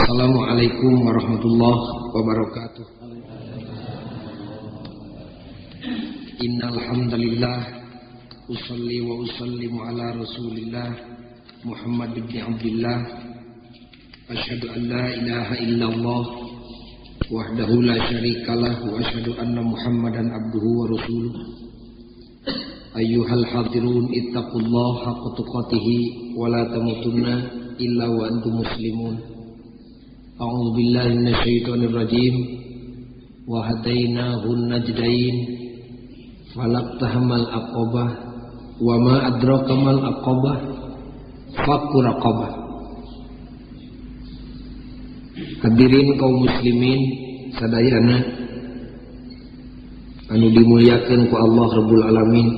Assalamualaikum warahmatullahi wabarakatuh. Innal hamdalillah usolli wa usallimu ala Rasulillah Muhammad bin Abdullah. Asyhadu an la ilaha illallah wahdahu la syarikalah wa asyhadu anna Muhammadan abduhu wa rasuluh. Ayyuhal hadirun ittaqullaha haqqa tuqatih wa la tamutunna illa wa antum muslimun. A'udzu billahi minasyaitonir rajim. Wa hadainahu najdain falaqtahamal aqabah wa ma adraka mal aqabah fakku raqabah. Hadirin kaum muslimin sadayana anu dimuliakeun ku Allah Rabbul Alamin.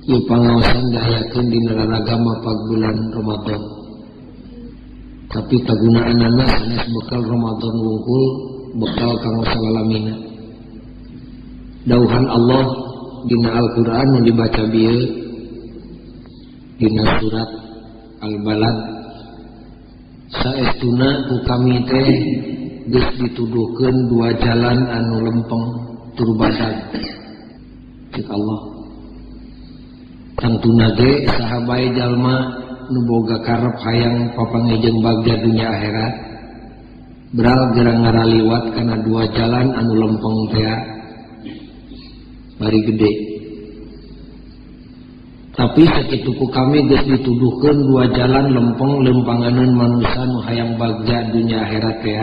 Ieu pangaosan dahayakeun dina raragama pagbulan Ramadan. Tapi tagunaanana sanes bekal Ramadan wungkul, bekal kanggo salalamina. Dauhan Allah dina Al-Qur'an nu dibaca bieu dina surat Al-Balad. Saestuna ku kami teh geus dituduhkeun dua jalan anu lempeng tur badag. Cik Allah. Tantuna ge saha bae jalma nu boga karep hayang papangejeng bagja dunya akhirat beral gerang ngaraliwat kana dua jalan anu lempeng teh bari gede. Tapi sakitu ku kami geus dituduhkeun dua jalan lempeng lempanganeun manusia nu hayang bagja dunya akhirat teh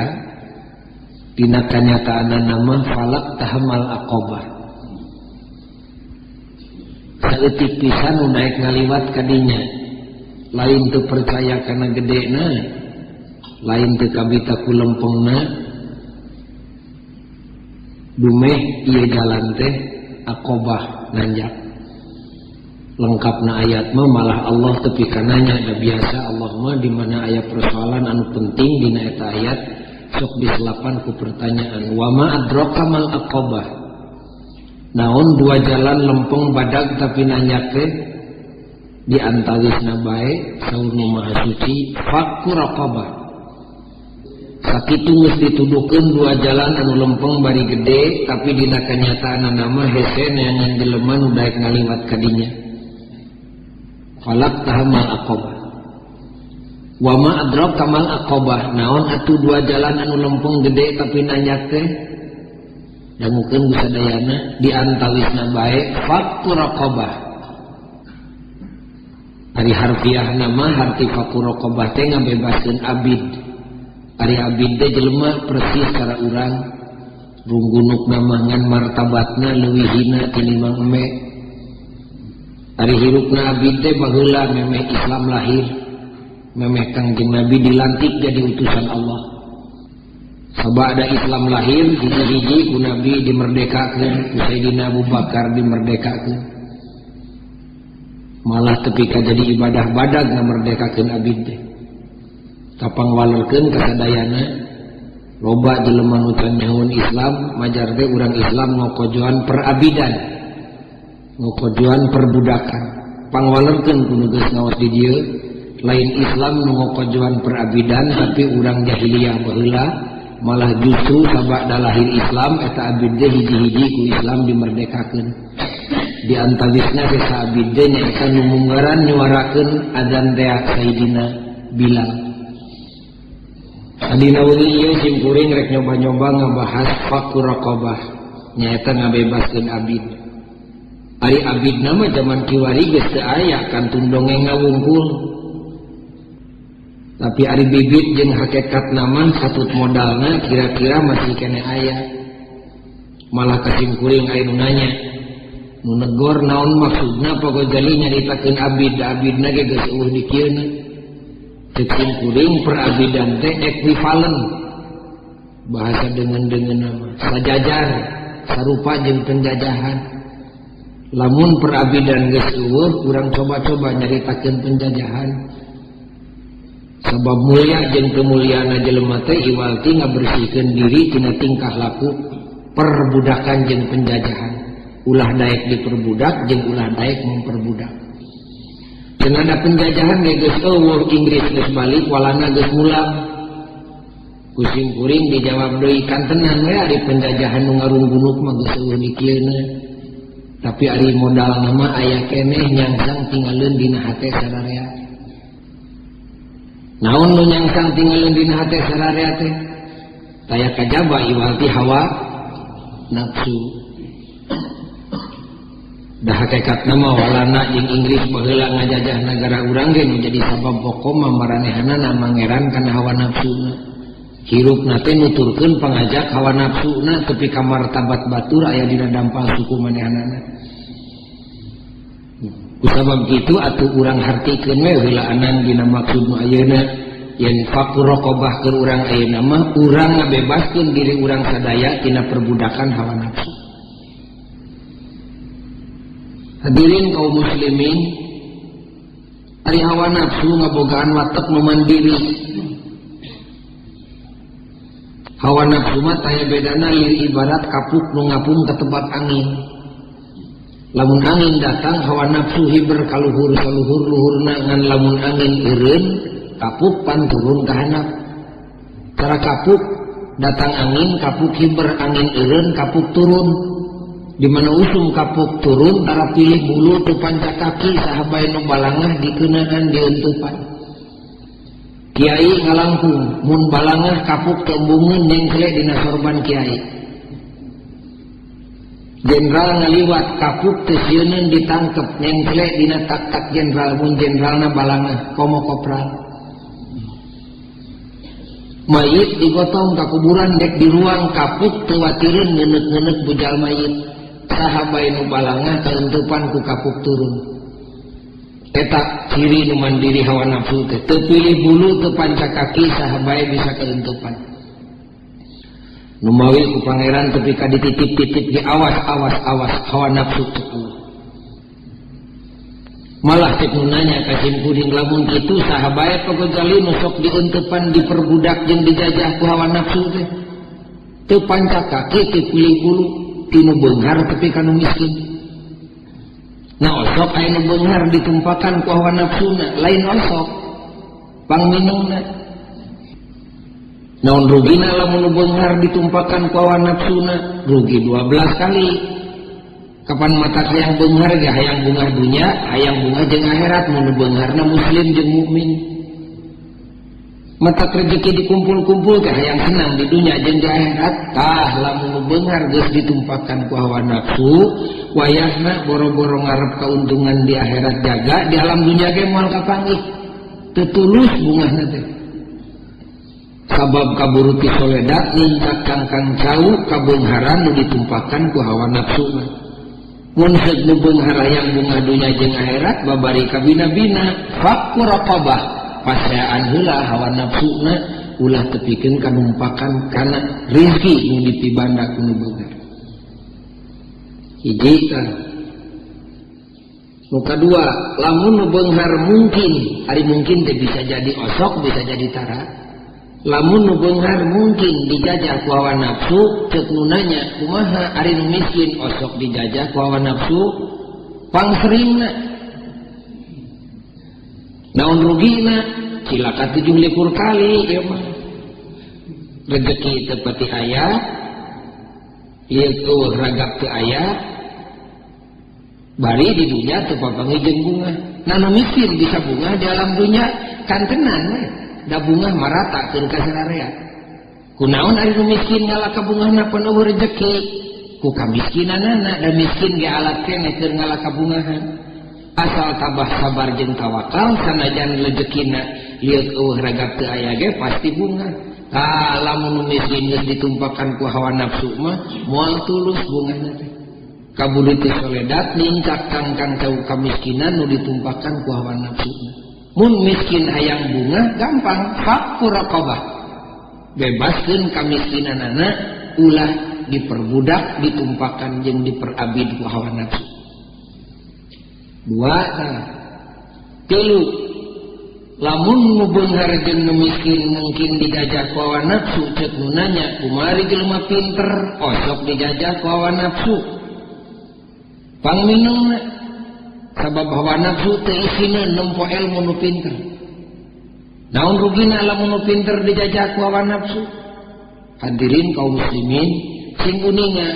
dina kanyataanna mah falak tahamal aqabah. Saeutik pisan nu naek ngaliwat ka dinya. Lain teu percaya kana gedena, lain teu kabita ku lempengna. Dumeh ieu jalan teh aqabah nanjak. Lengkapna ayat mah malah Allah teu pikananya da biasa Allah mah di mana aya persoalan anu penting dina eta ayat sok diselapan ku pertanyaan. Wa ma adraka mal aqabah. Naon dua jalan lempeng badag tapi nanjak teh di antawisna bae saur nu maha suci fakku raqabah. Sakitu geus dituduhkeun dua jalan anu lempeng bari gede tapi dina kanyataanna mah hese neangan jelema nu daek ngaliwat ka dinya. Falak tahamal aqabah. Wa ma adraka mal aqabah. Naon atuh dua jalan anu lempeng gede tapi nanjak teh? Dangukeun gusadayana di antawisna bae fakku raqabah. Ari harfiah nama harti fakku raqabah teh ngabebaskeun abid. Ari abid teh jelema persis kara urang runggunukna mah ngan martabatna leuwih hina tinimbang eme. Ari hirupna abid teh baheula memeh Islam lahir, memeh Kangjeng Nabi dilantik jadi utusan Allah. Sabada Islam lahir hiji-hiji ku Nabi dimerdekakeun, ku Sayyidina Abu Bakar dimerdekakeun. Malah tepika jadi ibadah badag ngamerdekakeun abid teh. Kapang walerkeun kasadayana loba jelema nu can nyahoan Islam majar teh urang Islam ngokojoan perabidan, ngokojoan perbudakan. Pangwalerkeun kudu geus ngaos di dieu lain Islam nu ngokojoan perabidan tapi urang jahiliyah baheula malah justru sabada lahir Islam eta abid teh hiji-hiji ku Islam dimerdekakeun. Di antawisna ke abid teh nyaeta nu munggaran nyuarakeun adzan teh Sayyidina Bilal. Adina weung ieu simkuring rek nyoba-nyoba ngabahas fakku raqabah nyaeta ngabebaskeun abid. Ari abidna mah zaman kiwari geus teu aya kantun dongeng ngawungkul. Tapi ari bibit jeung hakikatna mah satut modalna kira-kira masih kene aya. Malah kasimkuring aya nu nanya nu negor naon maksudna Pak Ghazali nyaritakeun abid, abidna ge geus eueuh di kieuna. Ceuk kuring perabidan teh ekuivalen. Bahasa dengan nama sajajar, sarupa jeung penjajahan. Lamun perabidan geus eueuh, urang coba-coba nyaritakeun penjajahan. Sabab mulia jeung kemuliaana jelema teh iwalti ngabersihkeun diri tina tingkah laku perbudakan jeung penjajahan. Ulah daek diperbudak jeung ulah daek memperbudak. Senada penjajahan geus eueuh Inggris geus balik walana geus mulang. Kusim kuring dijawab deui kantenan we ari penjajahan nu ngarunggunuk mah geus eueuh dikieuna. Tapi ari modal nama aya keneh nyangsang tinggalin dina hate sararea. Naon nu nyangsang tinggalin dina hate sararea teh? Taya kajaba iwalti hawa nafsu. Dah hakikat nama walana jeung Inggris baheula ngajajah negara urang ge nu jadi sabab pokok mamaranehana mangeran kana hawa nafsuna. Hirupna teh nuturkeun pangajak hawa nafsuna tepi ka martabat batur aya dina dampal suku manehanana. Kusabab kitu atuh urang hartikeun we heulaan dina maksud nu ayeuna yen faqur raqabah keur urang ayeuna mah urang ngabebaskeun diri urang sadaya tina perbudakan hawa nafsu. Hadirin kaum muslimin, ari hawa nafsu ngabogaan watak nu mandiri. Hawa nafsu mah taya bedana lieu ibarat kapuk nu ngapung ka tempat angin. Lamun angin datang hawa nafsu hiber kaluhur saluhur luhurna ngan lamun angin eureun kapuk pan turun ka handap. Cara kapuk datang angin kapuk hiber angin eureun kapuk turun. Di mana usum kapuk turun tara pilih bulu tu panca kaki sahabai nu balangah dikeunaan diuntupan. Kiai ngalangkung mun balangah kapuk tembungeun nengkle dina sorban kiai. Jenderal ngaliwat kapuk teu sieunun ditangkep nengkle dina tak-tak jenderal mun jenderalna balangah komo kopral. Mayit digotong ka kuburan dek di ruang kapuk teu watireun ngeuneuk-ngeuneuk bujal mayit. Sahabai nu balangah kaentupan ku kapuk turun. Eta ciri nu mandiri hawa nafsu teh teu pilih bulu teu panca kaki sahabai bisa kaentupan. Nu mawi ku pangeran tepi ka dititip-titip ge awas hawa nafsu teh. Malah cek nu nanya ka sim kuring lamun kitu sahabai pagojali nu sok diuntupan diperbudak jeung dijajah ku hawa nafsu teh. Teu panca kaki teu pilih bulu tinu beunghar tepi kanu miskin. Nah osok aya nu beunghar ditumpakan ku hawa nafsuna, lain osok pangminungna. Naon rugina lamun nu beunghar ditumpakan ku hawa nafsuna? Rugi 12 kali. Kapan mata hayang beunghar ge hayang bunga dunya, hayang bunga jeung akhirat mun beungharna muslim jeung mukmin. Mata rezeki dikumpul-kumpul ke hayang senang di dunia jeung di akhirat. Tah lamun beunghar geus ditumpakan ku hawa nafsu, wayahna boro-boro ngarep kauntungan di akhirat jaga, di alam dunia ge moal kapanggih. Teu tulus bungahna teh. Sabab kaburu ti soledat nincak kangkang jauh kabeungharan nu ditumpakan ku hawa nafsuna. Mun seud nu beunghar hayang bunga dunia jeung akhirat babari ka bina-bina faqur raqabah. Pasayaan heula hawa nafsuna ulah tepikeun kanumpakan kana rezeki nu ditibanda ku nu beunghar. Hiji tah. Nu kadua, lamun nu beunghar mungkin, ari mungkin teh bisa jadi osok, bisa jadi tara. Lamun nu beunghar mungkin dijajah ku hawa nafsu, ceuk nu nanya kumaha ari nu miskin osok dijajah ku hawa nafsu, pangseringna. Naon rugina cilaka 17 kali ya mah. Rezeki teu pati aya, ieu ragap teu aya, bari di dunia teu papanggih jeung bunga. Nah nu miskin bisa bunga di alam dunia kan tenan we. Da bunga maratakeun ka sararea. Kunaon ari nu miskin ngalaka bungahna pun eueuh rezeki? Ku kamiskinanana da miskin ge alat keneh keur ngalaka bungahan. Asal tabah sabar jeung tawakal sanajan rezekina lieu eueuh ragap teu aya ge pasti bunga. Lamun miskin geus ditumpakan ku hawa nafsu mah moal tulus bungahna teh. Kabudi teh soledat nincak kangkang jauh kamiskinan nu ditumpakan ku hawa nafsu. Mun miskin hayang bunga gampang faqur raqabah. Bebaskeun kamiskinanana ulah diperbudak ditumpakan jeung diperabid ku hawa nafsu. Dua, telu, lamun nu beunghar jeung nu miskin mungkin dijajah ku hawa nafsu, ceuk nu nanya kumari jelema pinter osok dijajah ku hawa nafsu. Pangminungna sabab hawa nafsu teu isina nempo ilmu nu pinter. Naon rugina lamun nu pinter dijajah ku hawa nafsu? Hadirin kaum muslimin, sing uninga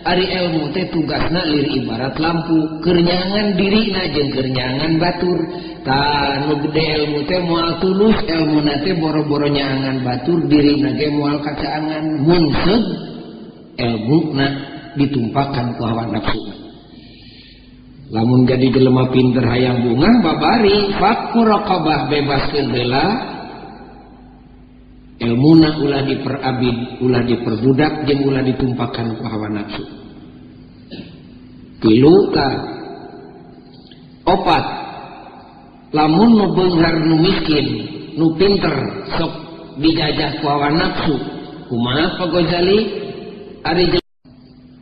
ari ilmu teh tugasna lir ibarat lampu, keur nyangan dirina jeung keur nyangan batur. Tah nu gede ilmu teh moal tulus, ilmuna teh boro-boro nyangan batur, dirina ge moal kacaangan. Mun seug ilmuna ditumpahkan ku hawa nafsu. Lamun jadi jelema pinter hayang bunga babari fakku raqabah bebaskeun heula ilmuna ulah diperabid, ulah diperbudak jeung ulah ditumpahkan ku hawa nafsu. Tilu ka opat lamun nu beunghar nu miskin nu pinter sok dijajah ku hawa nafsu kumaha Pak Ghazali ari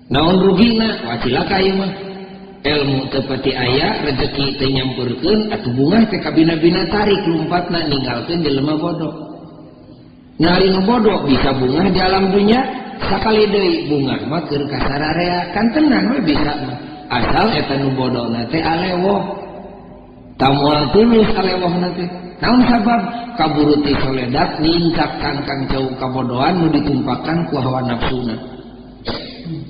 naon rugina wacilaka ieu mah ilmu teu pati aya rezeki teu nyampeurkeun atuh bunga teh kabina-bina tarik lumpatna ninggalkeun jelema bodoh. Nyari nu bodoh bisa bunga di alam dunia sakali deui bunga mah keur kasararea kan tenan we bisa mah asal eta nu bodohna teh alewoh tah moal tulus alewohna teh. Naon sabab kaburu ti soledat nincak kangkang jauh kabodohan nu ditumpahkan ku hawa nafsuna.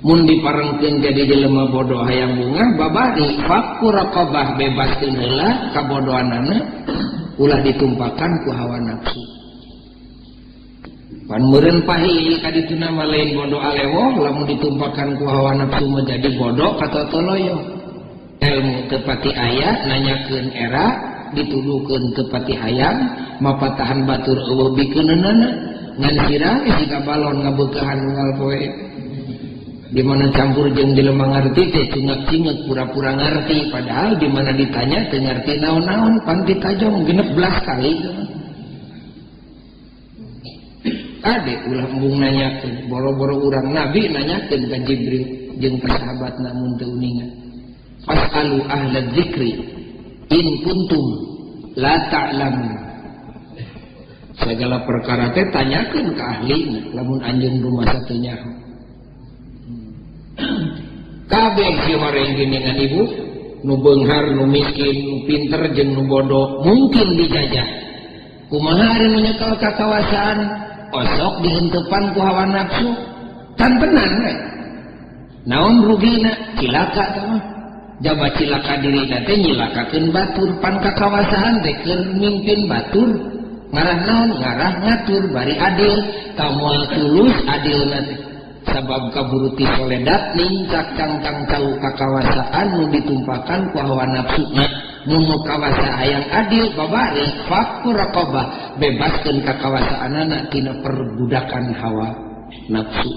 Mun diparengkeun jadi jelema bodoh hayang bunga babari fakku raqabah bebaskeun heula kabodohanana ulah ditumpahkan ku hawa nafsu. Pan meureun pahil ka dituna mah lain bodoh alewoh lamun ditumpahkan ku hawa nafsu menjadi bodoh katotoloyo. Ilmu teu pati aya nanyakeun era dituduhkeun teu pati hayang mapatahan batur eueuh bikeunana ngan sirah siga balon ngabeukehan unggal poe. Di mana campur jeung jelema ngarti teh cingak-cingak pura-pura ngarti padahal di mana ditanya teu ngarti naon-naon pan ditajong 16 kali. Ade ulah embung nanyakeun boro-boro urang nabi nanyakeun ka Jibril jeung ka sahabatna mun teu uningan. Fas'alu ahla dzikri in kuntum la ta'lamun. Segala perkara teh tanyakeun ka ahlina lamun anjeun rumasa teu nyaho. Kabeh si horeng dengan ibu nu beunghar nu miskin nu pinter jeung nu bodoh mungkin dijajah kumaha ari nu nyekel kakawasaan osok dihenteupan ku hawa nafsu kan tenan we naon rugina cilaka teh mah jaba cilaka dirina teh nyilakakeun batur pan kakawasaan teh keur mimpin batur ngarah naon ngarah ngatur bari adil tah moal tulus adilna teh sabab kaburu ti soledat nincak cangkang cau kakawasaan nu ditumpahkan ku hawa nafsuna mun kawasa hayang adil babari fakku raqabah bebaskeun kakawasaanana tina perbudakan hawa nafsu.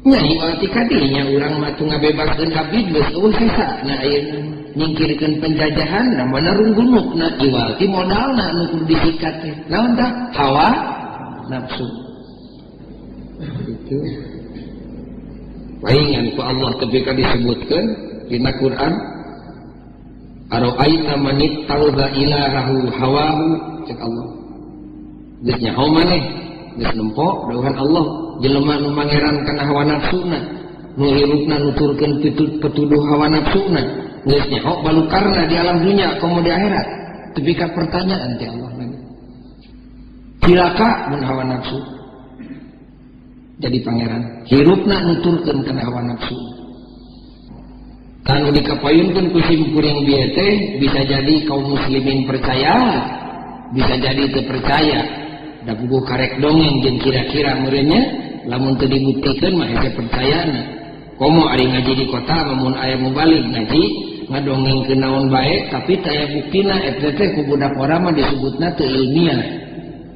Nya ieu ti kadinya urang mah teu ngabebaskeun abid geus eueuh sesana ayeuna nyingkirkeun penjajahan namana runggunukna ieu ti modalna anu kudu disikat teh naon tah hawa nafsu. Itu paingan ku Allah ketika disebutkan dina Quran ara'aita man ittakhadha ilahahu hawahu cek Allah geus nyaho maneh geus nempo dawuhan Allah jelema nu mangeran kana hawa nafsuna nu hirupna nuturkeun pituduh hawa nafsuna geus nyaho balukarna di alam dunia komo di akhirat tepi ka pertanyaan ti Allah lagi cilaka mun hawa nafsu jadi pangeran hirupna nuturkeun kana hawa nafsu kanu dikapayunkeun ku simkuring bieu teh bisa jadi kaum muslimin percaya bisa jadi teu percaya da puguh karek dongeng jeung kira-kira meureunnya lamun teu dibuktikeun mah hese percayana komo ari ngaji di kota mun aya mubalik ngaji ngadongengkeun naon bae tapi teu aya buktina eta teh ku budak ora mah disebutna teu ilmiah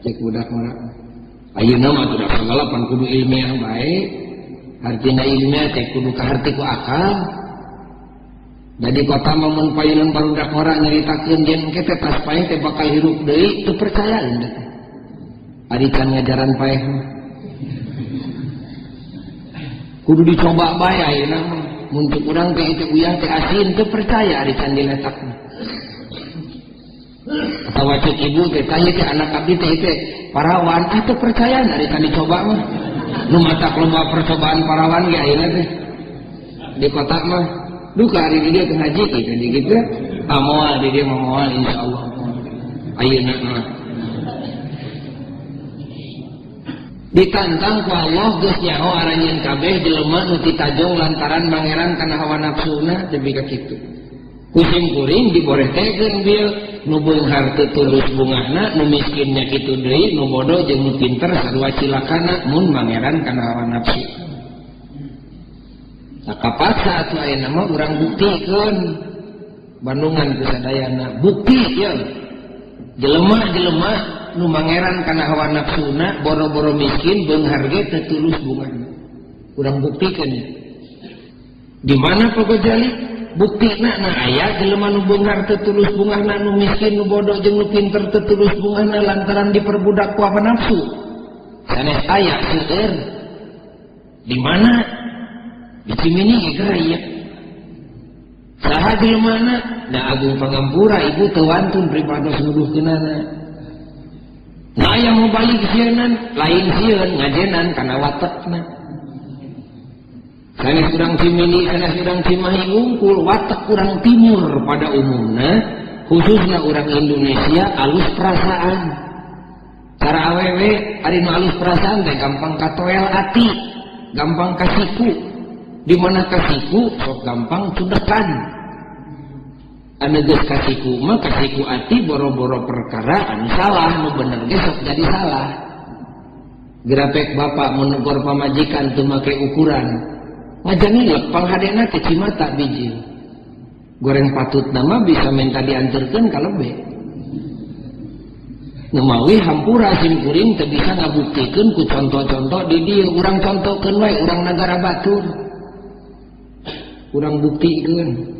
cek budak ora ayeuna mah teu segala pan kudu ilmiah bae artina ilmiah teh kudu kaharti ku akal. Jadi kota mah mun payeunan barudak ora nyaritakeun yen engke teh tas paeh teh bakal hirup deui teu percaya indah teh ari can ngajaran paeh kudu dicoba bae ayeuna mah mun cuk urang teh teh uyah teh asin teu percaya ari can diletakna atawa cek ibu teh tanya teh anak abdi teh parawan teu percaya ari can dicoba mah nu matak lomba percobaan parawan ge ayeuna teh di kota mah duka hari dia ke haji kita di gitu moal di dia moal insyaallah ayeuna mah ditantang ku Allah geus nyaho aranjeun kabeh jelema nu titajong lantaran mangeran kana hawa nafsuna tebi ka kitu kusim kuring diborehtekeun bieu nu beunghar teu tulus bungahna nu miskinnya kitu deui nu bodoh jeung nu pinter sarua cilakana mun mangeran kana hawa nafsu. Kapaksa atuh ayeuna mah urang buktikeun Bandungan ku sadayana bukti ya jelema-jelema nu mangeran kana hawa nafsuna boro-boro miskin beunghar ge teu tulus bungahna urang buktikeun di mana pagojali buktina na aya jelema nu beunghar teu tulus bungahna nu miskin nu bodoh jeung nu pinter teu tulus bungahna lantaran diperbudak ku hawa nafsu sanes aya seueur di mana di Cimini ge aya saha jelemana da Agung Pangampura ibu teu wantun pripados nuduhkeunana na aya mau balik sieun lain sieun ngajenan kana watekna sanes urang Cimini sanes urang Cimahi ngungkul watek urang timur pada umumna khususna urang Indonesia alus perasaan cara awewe ari nu alus perasaan teh gampang katoel ati gampang kasiku di mana kasiku sok gampang cudekan anu geus kasiku mah kasiku ati boro-boro perkara anu salah nu bener ge sok jadi salah grapek bapak menegur pamajikan teu make ukuran ngajangilek panghadena teh cimata biji goreng patutna mah bisa minta dianterkeun ka lebe nu mawi hampura sim kuring teu bisa ngabuktikeun ku contoh-contoh di dieu urang contohkeun wae urang Nagara Batur urang buktikeun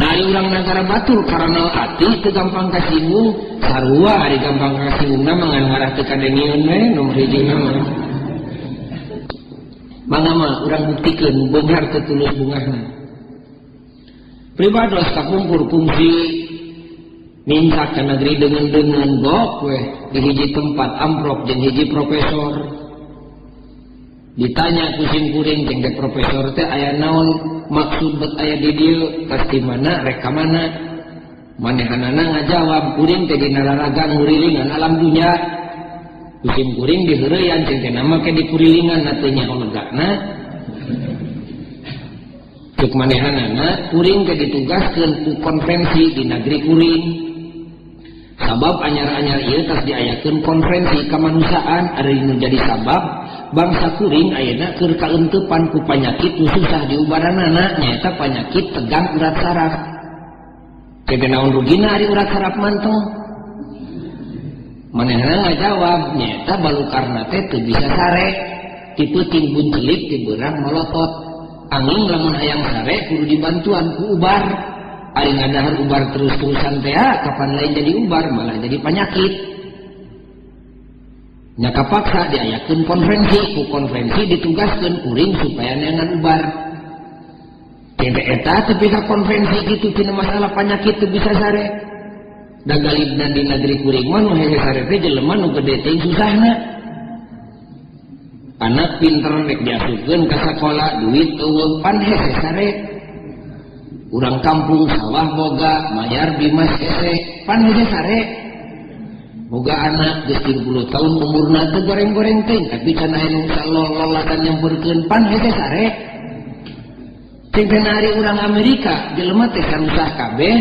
nah urang Nagara Batur karena ati teu gampang kasinggung sarua ari gampang kasinggungna mangan ngarah teu kadengieun we nomor hijina mah mangga mah urang buktikeun beunghar teu tulus bungahna pribados kapungkur kungsi minta ke negeri dengan gok we di hiji tempat amprok jeung hiji profesor ditanya kusim kuring jeung dek profesor teh aya naon maksud bet aya di dieu tas di mana rek ka mana manehanana ngajawab kuring teh dina raragan ngurilingan alam dunya kusim kuring diheureuyan jeung teh nama ke dikurilingan na teu nyaho legana ceuk manehanana kuring teh ditugaskeun ku konferensi di negeri kuring sabab anyar-anyar ieu tas diayakeun konferensi kemanusiaan ari nu jadi sabab bangsa kuring ayeuna keur kaentepan ku panyakit nu susah diubaranana nyaeta panyakit tegang urat saraf. Kege naon rugina ari urat saraf manteng? Manehna ngajawab nyaeta balukarna teh teu bisa sare, ti peuting buncelik ti beurang molotot. Angin lamun hayang sare kudu dibantuan ku ubar. Ari ngadahar ubar terus-terusan teh kapan lain jadi ubar malah jadi penyakit. Nya kapaksa diayakeun konferensi ku konferensi ditugaskeun kuring supaya neangan ubar teh eta teu bisa konferensi kitu tina masalah penyakit teu bisa sare da galibna di negeri kuring mah nu hese sare teh jelema nu gede teh susahna anak pinter rek diasukeun ka sakola duit eueuh pan hese sare urang kampung sawah boga mayar bimas hese pan hese sare boga anak geus 30 tahun umurna teu goreng-goreng teh tapi can aya nu salololadan nyamperkeun pan hese sare cing teh ari urang Amerika jelema teh sarusah kabeh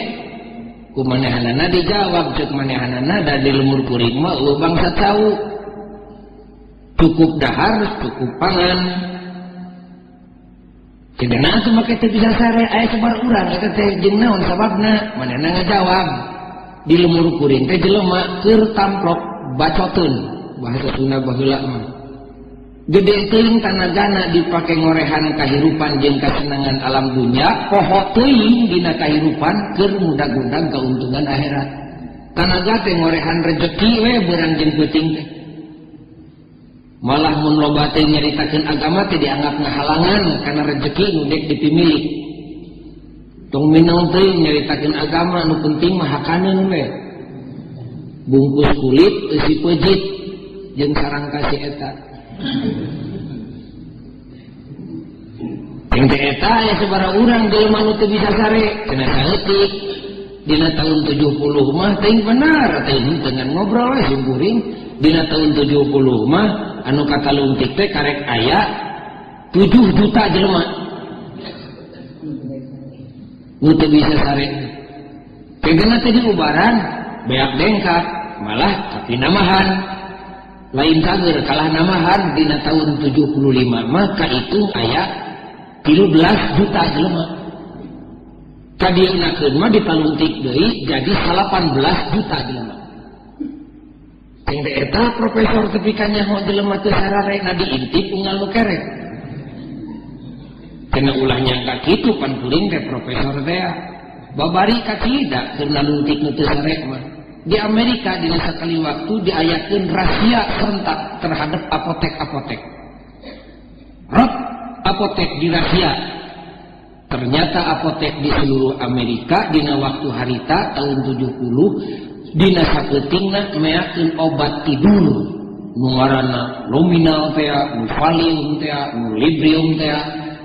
kumanehanana dijawab ceuk manehanana da di lemur kuring mah eueuh bangsa cau cukup dahar cukup pangan cenah teh make teu bisa sare aya sabar urang eta teh jeung naon sababna manehna ngajawab di lemur kuring teh jelema keur tamprok bacoteun bahasa Sunda baheula mah gede teuing tanagana dipake ngorehan kahirupan jeung kasenangan alam dunya poho teuing dina kahirupan keur mudag-mudag kauntungan akhirat tanaga teh ngorehan rezeki we beurang jeung peuting teh malah mun loba teh nyaritakeun agama teh dianggap ngahalangan kana rezeki nu dek dipimilih tong minang teuing nyaritakeun agama nu penting mah hakaneun we bungkus kulit eusi peujit jeung sarang kasih eta ente eta aya sabaraha urang jelema nu teu bisa sare cenah saeutik dina tahun 70 mah teuing benar teuing dengan ngobrol we sungkuring dina tahun 70 mah anu kataluntik teh karek aya 7 juta jelema nu teu bisa sare kengena teh diubaran beak dengkak malah tapi namahan lain cager kalah namahan dina tahun 75 mah ka itu aya 13 juta jelema kadienakeun mah ditalungtik deui jadi 18 juta jelema teh eta profesor tepi ka nyaho jelema teu sarare na diintip unggal nu kerek kena ulah nyangka kitu pan kuring teh profesor teh babari ka tidak keur nalungtik nu teu sare mah di Amerika dina sakali waktu diayakeun rahasia serentak terhadap apotek-apotek. Rot apotek dirahsia. Ternyata apotek di seluruh Amerika dina waktu harita tahun 70 dina saeutingna meakeun obat tidur. Nu ngaranna Luminal teh, nu Valium teh, nu Librium teh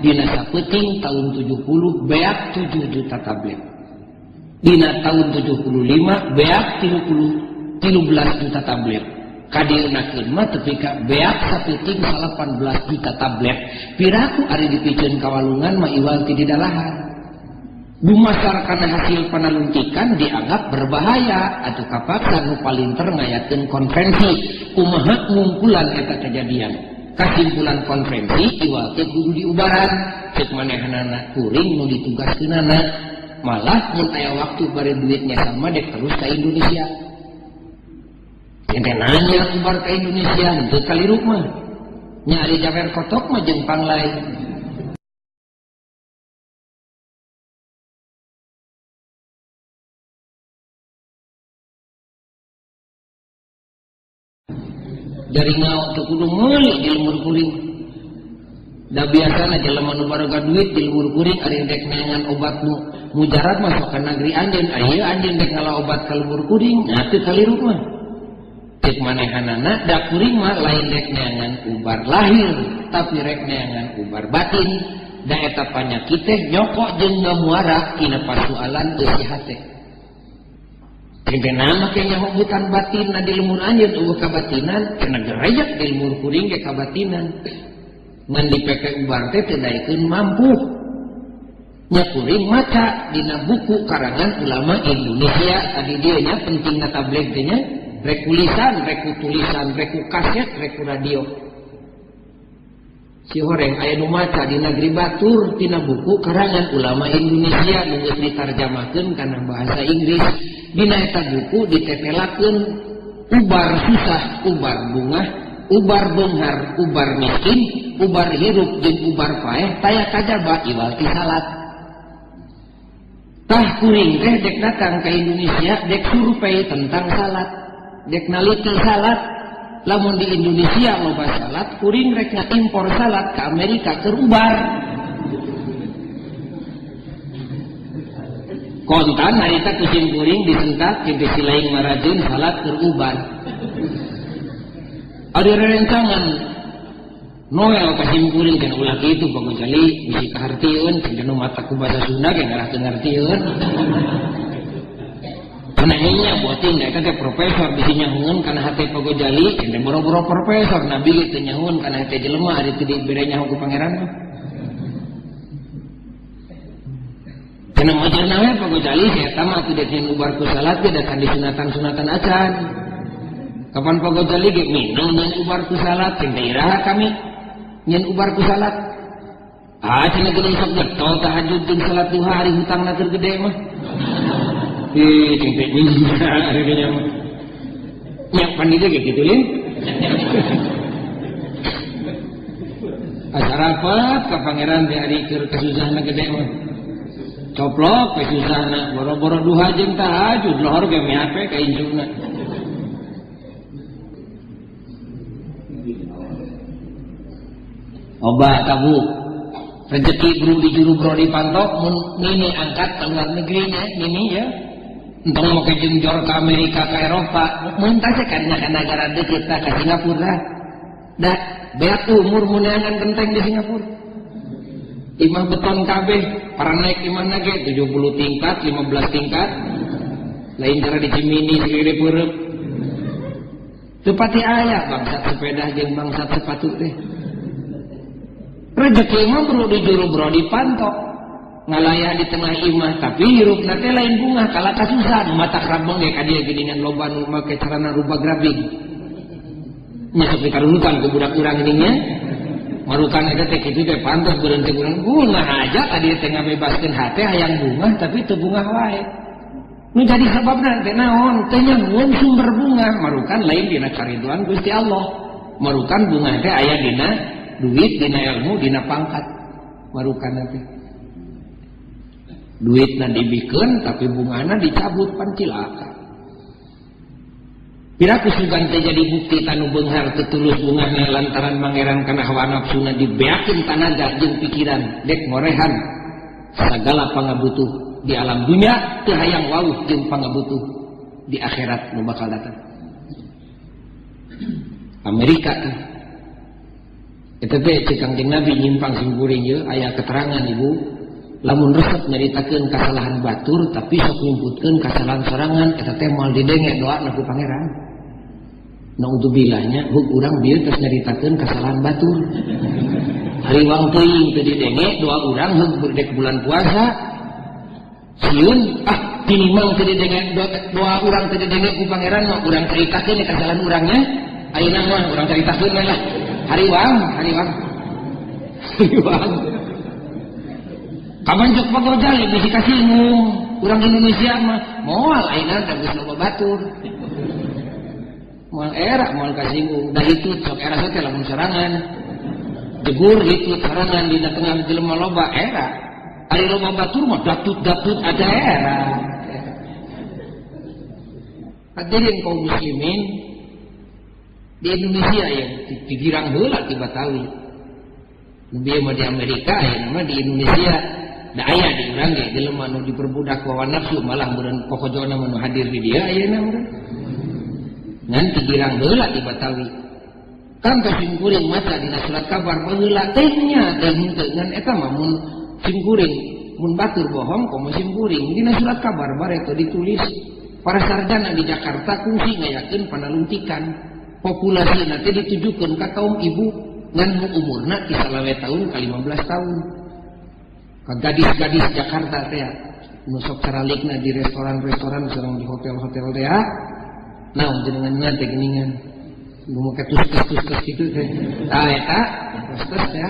dina saeuting tahun 70 beak 7 juta tablet. Dina tahun 75 beak 13 juta tablet kadienakeun mah tepi ka beak saeuting 18 juta tablet piraku ari dipikeun kawalungan mah iwal ti didalahan dumasar kana hasil panaluntikan dianggap berbahaya atuh kapaksa nu palinter ngayakeun konferensi kumaha ngungkulan eta kejadian kasimpulan konferensi iwal teh kudu diubaran ceuk manehanana kuring nu ditugaskeunana malah mun aya waktu bari duitnya sama dek terus ke Indonesia ente nanya ubar ke Indonesia henteu kaliruk mah nya ari jawer kotok mah jeung panglai dari ngau teu kudu meuli di lemur kuring da biasana jelema nu baroga duit di lemur kuring ari dek neangan obat nu mujarab masuk ke negeri anjeun aya anjeun dek ngala obat ka lemur kuring atuh kaliruk mah cek manehanana da kuring mah lain dek neangan ubar lahir tapi rek neangan ubar batin da eta panyakit teh nyokok jeung ngamuara tina pasualan eueuh hate kengena make nyahobutan batin na di lemur anjeun eueuh kabatinan cenah gerejek di lemur kuring ge kabatinan ngan dipeke ubar teh teu daekeun mampu nya kuring maca dina buku karangan ulama Indonesia tadi dia nya pentingna tablet teh nya rek tulisan rek kaset rek radio si horeng aya nu maca di negeri batur tina buku karangan ulama Indonesia nu geus ditarjamakeun kana bahasa Inggris dina eta buku ditetelakeun ubar susah ubar bungah ubar beunghar ubar miskin ubar hirup jeung ubar paeh taya kajaba iwal ti salat tah kuring teh dek datang ke Indonesia dek survei tentang salat dek naliti salat lamun di Indonesia loba salat kuring rek impor salat ke Amerika keur ubar kontan harita kucing kuring disentak kitu silaing marajeun salat keur ubar ada rencangan Noel kasim kuring kan ulah kitu pagojali bisi kahartieun cenah mata ku bahasa Sunda ge ngarah teu ngartieun. Pananya buatin eta teh profesor bisi nyahoeun kana hate pagojali cenah boro-boro profesor nabi ge teu nyahoeun kana hate jelema ari teu dibere nyaho ku pangeran mah. Cenah majarna we pagojali eta mah teu dek ubar ku salat ge datang di sunatan-sunatan acan. Kapan pagojali ge minum dan ubar ku salat cenah iraha kami nyen ubar ku salat cenah geus sok getol tahajud jeung salat duha ari hutangna keur gede mah cing teh ari nya mah nya pan dieu ge kitu lin asarapat ka pangeran teh ari keur kasusahna gede mah coplok ke susahna boro-boro duha jeung tahajud lohor ge miape ka injuna obat tabuk rezeki bro di juru bro dipantok mun nini angkat ke luar negerinya nini ya entong mau ke jengjor ke Amerika ke Eropa mun teh kana negara deukeut ka Singapura da beak umur mun neangan genteng di Singapura Imah beton kabeh, para naik imah nage 70 tingkat, 15 tingkat. Lain cara di Cimini segede peureup. Teu pati aya bangsat sepeda jeung bangsat sepatu teh. Rezeki mah bro di juru bro dipantok. Ngalayah di tengah imah tapi hirupna teh lain bunga kala kasusan mata krabeng ge ka dieu geuningan loba nu make carana rubah grabing. Nya sok dikarunutan ku budak urang geuning nya. Marukan eta teh kitu teh pantos berhenti urang bunga aja tadi teh ngabebaskeun hate hayang bunga tapi teu bunga wae. Nu jadi sababna teh naon? Teh nyamun sumber bunga marukan lain dina kariduan Gusti Allah. Marukan bunga teh aya dina duit, dina ilmu, dina pangkat. Marukan teh. Duitna dibikeun tapi bungana dicabut pan cilaka. Piraku sugan teh jadi bukti tanu beunghar teu tulus bungana lantaran mangeran kana hawa nafsuna dibeakeun tanaga jeung pikiran dek ngorehan sagala pangabutuh di alam dunia teu hayang wauh jeung pangabutuh di akhirat nu bakal datang. Amerika teh eta teh cek Kangjeng Nabi nyimpang simkuring ieu aya keterangan ibu lamun resep nyaritakeun kasalahan batur tapi sok nyumputkeun kasalahan sorangan eta teh moal didenge doana ku pangeran. Naudzubilahnya huk urang bieu tos nyaritakeun kasalahan batur. Hariwang teuing teu didenge doa urang heug berdek bulan puasa. Sieun tini mang teu didenge doa urang teu didenge ku pangeran mah urang caritakeun kasalahan urangnya. Ayeuna mah urang caritakeun we lah. Hariwang. Kapan jok pagojali bisi kasinggung. Urang Indonesia mah moal ayeuna teh geus loba batur. Moal era moal kasinggung. Da hitut sok era teh lamun sorangan. Jegur hitut sorangan dina tengah jelema loba era. Ari loba batur mah datut ada era. Hadirin kaum muslimin di Indonesia ya digirang heula ti Batawi. Bieu mah di Amerika ya mah di Indonesia da aya di urang ge jelema nu diperbudak ku hawa nafsu malah meureun pokojona nu hadir di dieu ayeuna meureun. Ngan digirang heula di Batawi. Kan simkuring maca dina surat kabar baheula teh nya dan henteu ngan eta mah mun simkuring mun batur bohong komo simkuring dina surat kabar bareto ditulis para sarjana di Jakarta kungsi ngayakeun panaluntikan populasi nanti ditujukan ke kaum ibu ngan umurna ti 9 tahun ke 15 tahun ke gadis-gadis Jakarta teh nu sok caralikna di restoran-restoran sareng di hotel-hotel teh naon jenengan teh geuningan nu make tus-tus kitu teh eta tus teh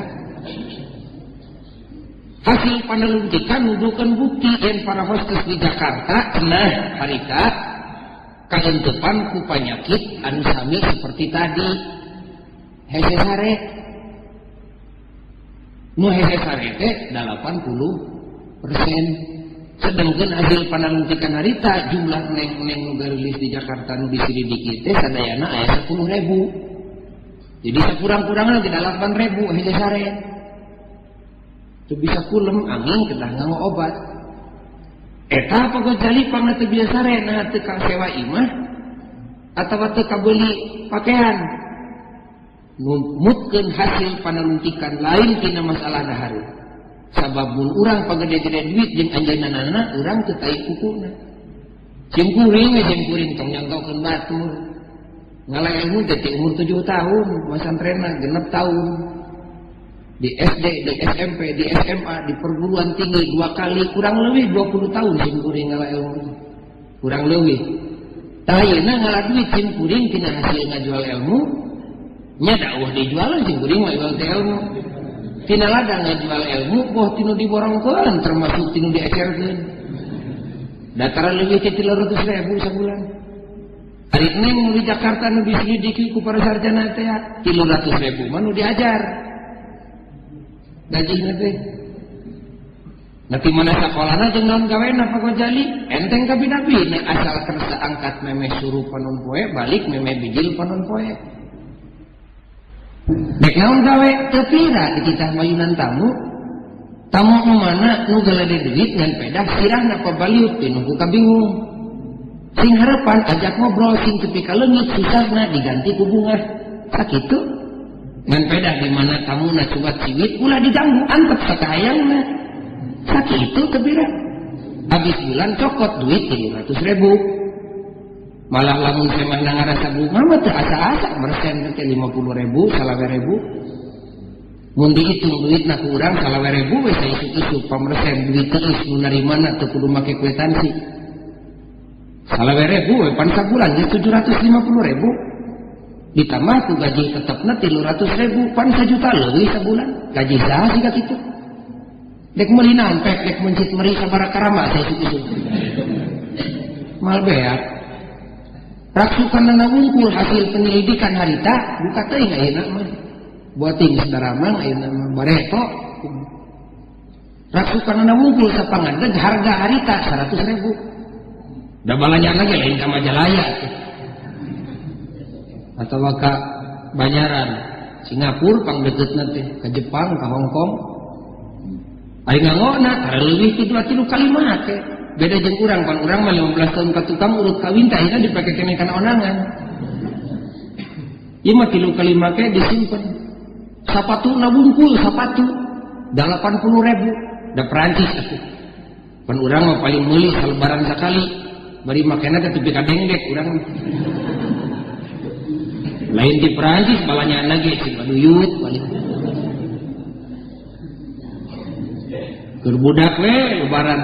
hasil panaluntikan nuduhkeun bukti yen para hostess di Jakarta cenah harita kagentepan ku panyakit anu sami seperti tadi hese sare nu hese sare teh 80%. Sedangkan hasil panaluntikan harita jumlah neng-neng nu garilis di Jakarta nu diselidiki teh sadayana aya 10.000. Jadi sakurang-kurangna ge 8.000 hese sare. Teu bisa kulem angin kedah nganggo obat. Eta pagojali pangna teu biasa sare nah teu ka sewa imah atawa teu kabeuli pakaian. Numutkeun hasil panaluntikan lain tina masalah dahareun. Sabab mun urang pagede-gede duit jeung anjeunna urang teu tai kukuna. Simkuring tong nyangtokeun batur. Ngala ilmu teh ti umur 7 tahun, masantrenna 6 tahun. Di SD, di SMP, di SMA, di perguruan tinggi 2 kali kurang lebih 20 tahun simkuring ngala ilmu. Kurang lebih. Tah ayeuna ngala duit simkuring tina hasil ngajual ilmu, nya dakwah dijualan simkuring mah jual ilmu. Tina ladang ngajual ilmu, boh tinu diborongkeun termasuk tinu diecerkeun. Dataran lebih ti 300.000 sabulan. Ari neng nu di Jakarta nu diselidiki ku para sarjana teh 300.000 mah nu diajar. Gajihna teh. Nanti mana sakolana jeung naon gawena pagojali enteng ka binabi nek asal kersa angkat memeh suruh panon poe balik memeh bijil panon poe. Nek naon gawe teu pira di kita mayunan tamu. Tamu nu mana nu galade duit ngan pedah sirahna pabaliut tinu ku kabingung. Sing harapan ajak ngobrol sing tepi ka leungit susahna diganti ku bunga. Sakitu. ngan pedah di mana tamu na coba ciwit ulah diganggu antep sakayangna sakit itu kebira habis bulan cokot duit 300.000 malah lamun saya ngarasa bunga mah teu asa-asa mersen teh 50.000 30.000 mun dihitung duitna ku urang 30.000 we saya isuk-isuk pamersen duit teu nu narimana teu kudu make kwitansi 30.000 we pan sabulan ge 750.000 ditambah ku gaji tetepna 300.000 pan 1 juta leuwih sabulan gaji saha siga kitu dek meuli nampek dek mencit meri sabaraha karama saya isuk-isuk mal beak raksukanna wungkul hasil penyelidikan harita buka teuing ayeuna mah buat tinggi sedaramang ayeuna mah bareto raksukanna wungkul sapangadeg harga harita 100.000 da balanya lagi lain ka Majalaya atau ka Banyaran Singapura pang deketna teh ka Jepang ka Hong Kong ari ngangona tara leuwih ti 2-3 kali make beda jeung urang pan urang mah 15 tahun ka tukang urut kawin teh ayeuna dipake keneh kana onangan ieu mah 3 kali make disimpen sapatu nabungkul sapatu 80.000 da Perancis atuh pan urang mah paling meuli salebaran sakali bari makena teh tepi ka dengdek urang lain di Perancis balanya lagi si baduyut balik keur budak we lebaran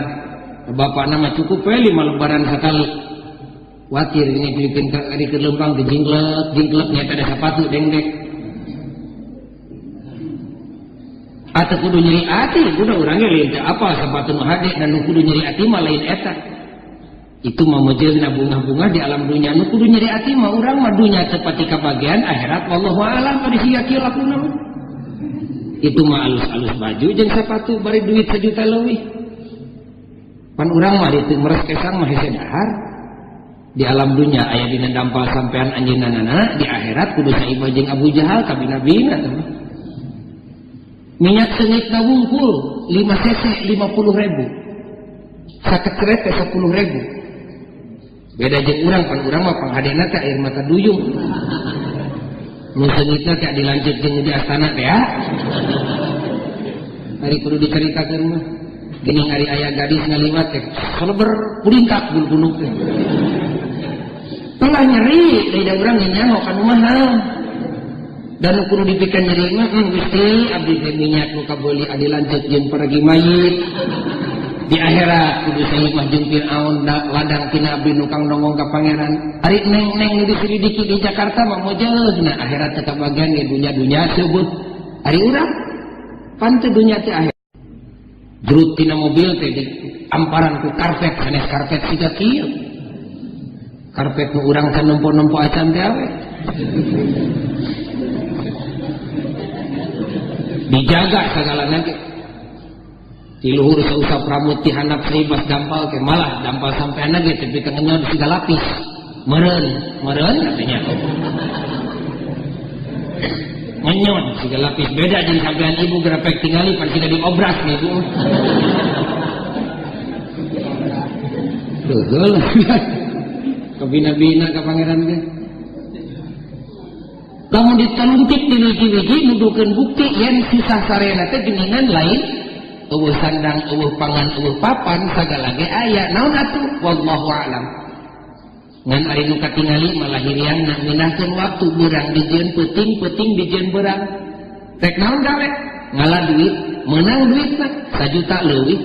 bapak nama cukup we 5 lebaran sekali watir ini bikin ari ke lembang di jingklek nya ada sepatu dengdek atuh kudu nyeri ati kudu urangnya lain teh apa sepatu nu hade dan nu kudu nyeri ati mah lain eta itu mah mejeulna bunga-bunga di alam dunia nu kudu nyeri ati mah urang mah dunya teu pati kabagian akhirat wallahu a'lam pada sia kieu lakuna mah itu mah alus-alus baju jeung sepatu bari duit 1 juta leuwih pan urang mah ditu meres kesang mah hese dahar di alam dunia aya dina dampal sampean anjeunna di akhirat kudu saimah jeung Abu Jahal ka bina-bina teh minyak seungitna wungkul 5 cc 50.000 sakecret teh 10.000 beda jeung urang pan urang mah panghadena teh air mata duyung nu seungitna teh dilanjut jeung di astana teh ya ari kudu dicaritakeun mah geuning ari aya gadis ngaliwat teh saleber pudingkak bulu-bulu teh tengah nyeri da urang nyaho ka mahal dan kudu dipikeun nyeri mah Gusti abdi teh minyak nu kabeuli adi lanjut jeung pergi mayit di akhirat kudu saimah jeung Firaun ladang tina abdi nu kang nongong ka pangeran ari neng-neng nu diselidiki di Jakarta mah mojeulna akhirat teh kabagian ge dunya-dunya sebut ari urang pan teh dunya teh akhirat jerut tina mobil teh di amparan ku karpet sanes karpet siga kieu karpet nu urang teh nempo-nempo acan teh awe dijaga sagalana ge di luhur sausap rambut ti handap seibas dampal ke malah dampal sampean ge tapi kangennya di 3 lapis meureun katanya ngenyon 3 lapis beda jeung sampean ibu grepek tingali pan siga diobras nih ibu deul kabina-bina ka pangeran ge kamu ditanungtik di wiji-wiji nuduhkeun bukti yen susah sarena teh geuningan lain eueuh sandang eueuh pangan eueuh papan sagala ge aya naon atuh wallahu a'lam ngan ari nu katingali malahirianna minahkeun waktu beurang dijieun peuting dijieun beurang rek naon gawe ngalah duit meunang duitna 1 juta leuwih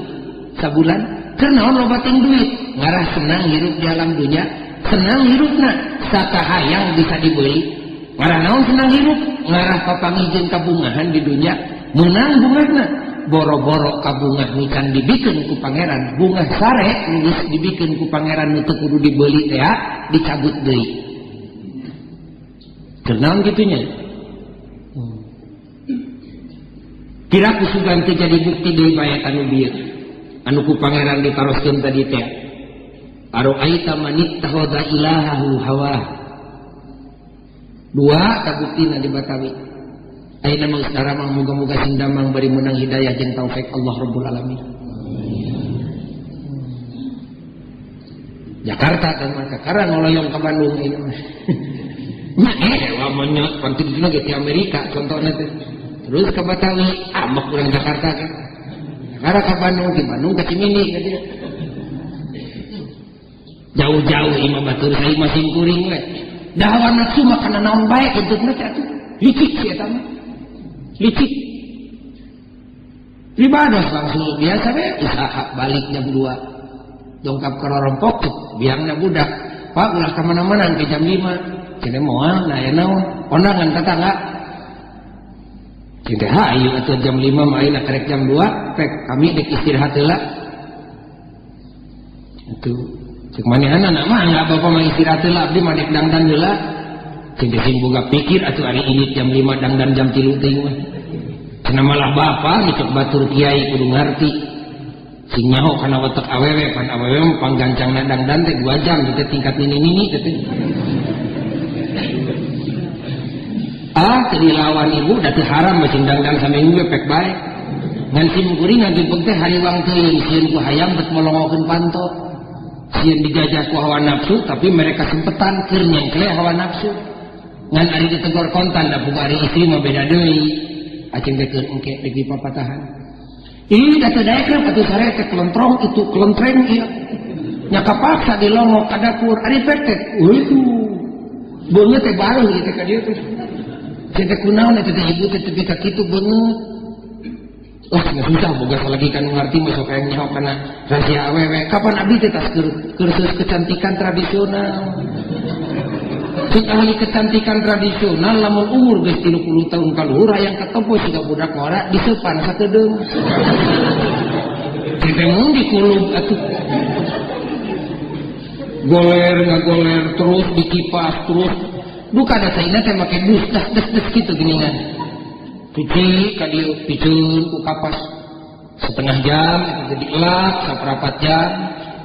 sabulan keur naon loba ting duit ngarah senang hirup di alam dunya senang hirupna sakahayang bisa dibeli ngarah naon senang hirup ngarah papangih jeung kabungahan di dunya meunang bungahna boro-boro kabungah nu can dibikeun ku pangeran bunga sare nu geus dibikeun ku pangeran nu teu kudu dibeli teh dicabut deui kenaon kitunya kira kusugan teh jadi bukti deui bae anu bieu anu ku pangeran ditaroskeun tadi teh aroaita manit tahoda ilahahu hawa dua kabuktina di Batawi ayeuna mah sekarang mah muga-muga sindamang bari menang hidayah jeung taufik Allah Rabbul Alamin. Jakarta kan mah sekarang ngoloyong ke Bandung ini mah. Nya lamanya panti di Amerika contohnya teh. Terus ke Batawi, ambek urang Jakarta kan. Karena ke Bandung, di Bandung ke Cimindi kan dia. Jauh-jauh imam batur saya masih kuring we. Da hawa nafsu makanan naon bae entutna teh atuh. Licik sih eta mah. Licik. Ibadah langsung biasa we usaha balik jam 2. Dongkap ke rompok tuh biangna budak. Pak ulah ka mana-mana ke jam 5. Cenah moal na aya naon? Kondangan tetangga. Cenah hayu atuh jam 5 mah ayeuna karek jam 2, pek kami dek istirahat heula. Atuh cek manehna mah enggak apa-apa mah istirahat heula abdi mah dek dangdan heula. Cenah sing boga pikir atuh ari ini jam 5 dangdan jam 3 teh mah. Cenah malah bapa dicek batur kiai kudu ngarti. Sing nyaho kana wetek awewe pan awewe panggancangna dangdan teh 2 jam teh tingkat nini-nini teh. Tadi lawan ibu datu haram macam dangdan saminggu pek baik. Ngan sim kuring ngagibeg teh hariwang teuing sieun ku hayam bet molongokeun panto. Sieun dijajah ku hawa nafsu tapi mereka sempetan keur nyengkle hawa nafsu. Ngan ari ditegor kontan da boga ari istri mah beda deui. Acing teh keur engke degi papatahan. Ih datu daekreup atuh sare teh kelentrong itu kelentreng ieu. Nya kapaksa dilongok ka dapur ari pek. Waduh. Beungeut teh bareng ieu ka dieu teh. Cinta kunaon itu ibu tepi ka kitu beungeut. Lah nggak susah boga lagi kan ngarti masuk kayak nyaho kana rahasia awewe. Kapan abdi teh tas kursus kecantikan tradisional. Sing ahli kecantikan tradisional lamun umur geus 30 tahun kaluhur hayang katempo siga budak ngora diseupan sakedeung. Cinta mun dikulub atuh. Goler ngagoler terus dikipas terus. Bukan ada saina teh make dus des gitu geningan. Cuci ka dieu piceun ku kapas setengah jam itu jadi elak saperapat jam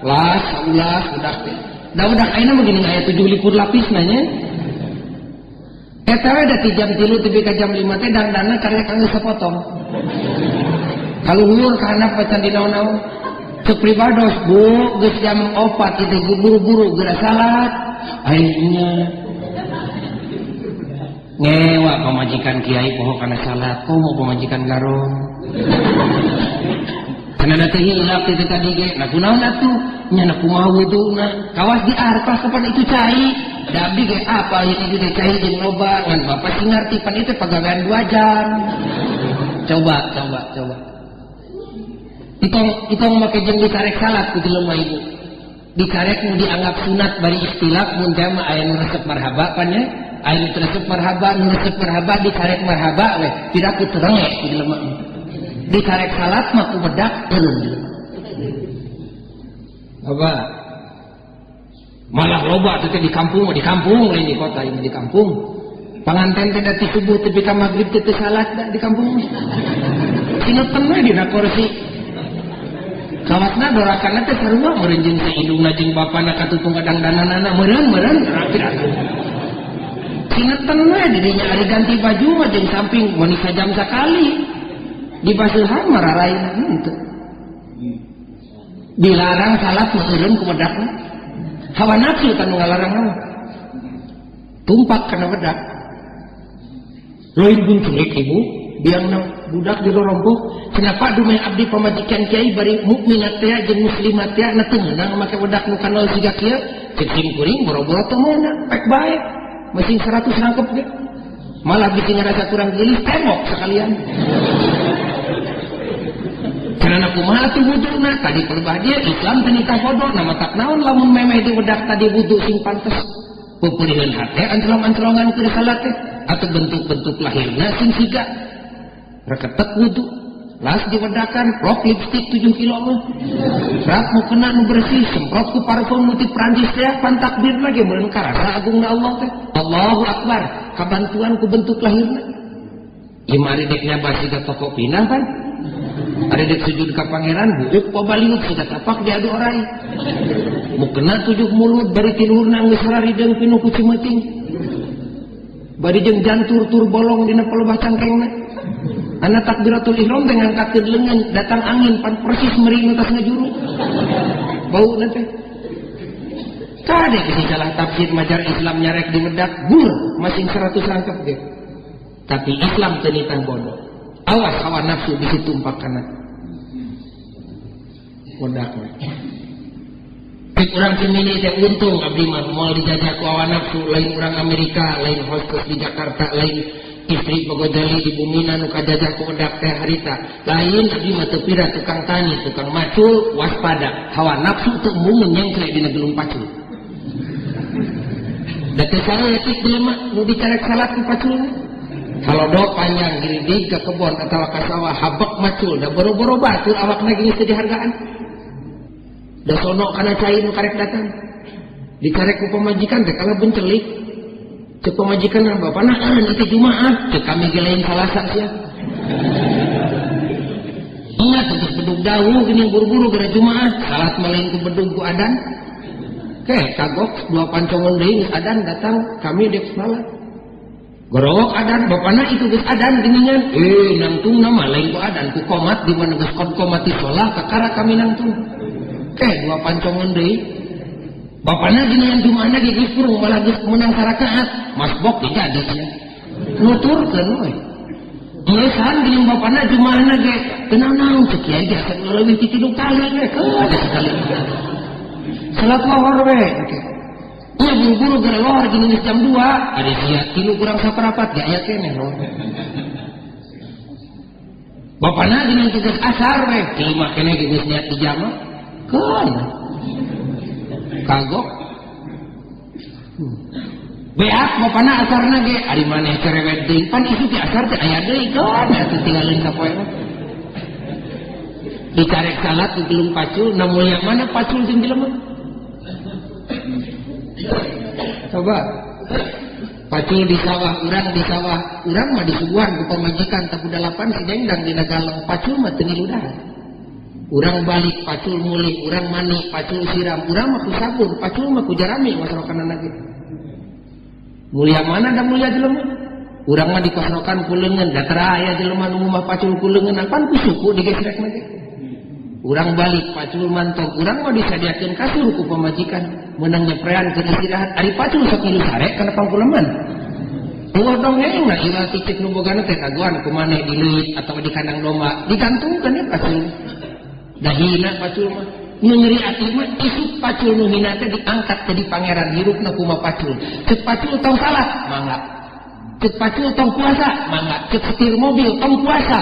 las saulas udah teh. Da udah ayeuna mah geuning aya 7 likur lapis nanya. Eta we da ti jam 3 tepi ka jam 5 teh dangdana karek kangge sapotong. Kaluhur ka handap pacan di naon-naon. Cek pribados bu geus jam 4 itu buru-buru geura salat. Ayeuna ngewa pemajikan kiai poho kana salat komo pemajikan garong kana da teh hilap teh tadi ge nah kunaon atuh nya na kumaha wuduna kawas di arpas kapan itu cai da abdi ge apa ieu teh cai jeung loba ngan bapak sing ngarti pan itu pagawean 2 jam coba itong make jeung dikarek salat ku lemah ibu dikarek nu dianggap sunat bari ikhtilaf mun teh mah aya nu resep marhaba pan nya aya resep marhaba dikarek marhaba we tidak kuterenge di lemah dikarek salat mah ku bedak eureun apa malah loba teh di kampung lain di kota ini di kampung panganten teh dari subuh tepi ka magrib teh salat da di kampung sineuteun we dina kursi kawatna dorakanna teh sarua meureun jeung saindungna jeung bapana katutung kadangdanana meureun rapi atuh sineuteun we dirinya ari ganti baju mah jeung samping meuni sajam sakali di baseuhan mararaina henteu dilarang salat meureun ku bedakna hawa nafsu kan ngalarang mah tumpak kana bedak loin pun culik ibu biangna budak di lorompok kenapa dumeh abdi pamajikan kiai bari mukminat teh jeung muslimat teh na teu meunang make bedak nu kana siga kieu cicing kuring boro-boro teu meunang pek bae mesin 100 rangkep ge malah bikin ngerasa kurang gelis tembok sekalian karena kumaha tuh wuduna tadi pelebah dia Islam teu nikah bodoh nama tak naon lamun memeh di bedak tadi wudu sing pantes peupulihan hate ancelong-ancelongan keur salat teh atau bentuk-bentuk lahirna sing siga reketek wudu las diwedakan rok lipstik 7 kilo mah rak mau kena nu bersih semprot ku parfum muti Prancis teh pantakbir lagi meureun karasa agungna Allah teh Allahu Akbar kabantuan ku bentuk lahirna ieu mah ari dek nyabas siga toko pinah kan ari dek sujud ka pangeran buuk pabaliut siga tapak diadu orai mau kena 7 mulut bari tiluhurna geus rarideung pinuh ku cimeuting bari jeung jantur-tur bolong dina pelebah cangkengna ana takbiratul ihram teh ngangkatkeun leungeun datang angin pan persis meuring nu tas ngajuru bau nanti Kade bisa salah tafsir majar Islam nyarek di medak gur masing 100 rangkap dia. Tapi Islam tenitang bodoh. Awas hawa nafsu di situ umpakana. Bodak. Cek orang cemini teh untung abdi mah moal dijajah ku hawa nafsu lain orang Amerika, lain hostess di Jakarta, lain istri bogodali di Bumina nu kajajah ku odak teh harita. Lain abdi mah teu pira tukang tani, tukang macul, waspada. Hawa nafsu teu mung nyengklek dina gelung pacul. Dati saya etik dilema nu dicarek salat ku pacul. Halodo panjang giridig ke kebon atawa ka sawah habek macul da boro-boro batur awakna geus teu dihargaan. Da sono kana cai nu karek datang. Dicarek ku pamajikan teh kala bencelik. Cek pamajikan bapana itu Jumaah, cek kami ge lain salasa sia. Ingat untuk bedug dawuh geuning buru-buru gara Jumaah, salat melain ku bedug ku adan. Kagok dua pancongan deui geus adan datang kami dek salat. Gorowok adan bapana itu geus adan geuningan. Nangtung nama lain ku adan ku qomat di mana geus qomati sholah kakara kami nangtung. Dua pancongan deui. Bapana geuningan Jumaahna ge geus purung malah geus meunang sarakaat. Masbok dijadi sia. Nuturkeun we. Ngeusan geuning bapana Jumaahna ge teu naon cek kiai ge leuwih ti 3 kali we. Ada sekali. Salat lohor we. Nya buru-buru gara lohor gini jam 2. Ada sia 3 kurang saperapat ge aya keneh loh. Bapana gini geus asar we. 5 keneh ge geus niat di jama. Keun. Kagok. Beak bapana asarna ge ari maneh cerewet deui pan isu ti asar teh aya deui kan atuh tinggalin ka poe. Dicarek salat di gelung pacul, na mulia mana pacul jeung jelema? Coba pacul di sawah urang mah disuguhan ku pamajikan tapu 8 si dengdang dina galeng pacul mah teu niludahan. Urang balik pacul mulih, urang mani pacul siram, urang mah ku sabun, pacul mah ku jarami masrokanana ge. Mulia mana da mulia jelema? Urang mah dikosrokan ku leungeun, da tara aya jelema nu mah pacul ku leungeun pan ku suku digesrekna ge. Urang balik pacul mantog, urang mah disadiakeun kasur ku pamajikan, meunang nyeprean keur istirahat, ari pacul sok ngilu sare kana pangkuleman. Eueuh dongeng na ieu titik nu bogana teh kaguan ku maneh di leuit atawa di kandang domba, digantungkeun ya pacul. Da hina pacul mah, nu nyeri ati mah isuk pacul nu hina teh diangkat jadi pangeran hirupna kumaha pacul. Cek pacul tong salat, mangga. Cek pacul tong puasa, mangga. Cek setir mobil tong puasa.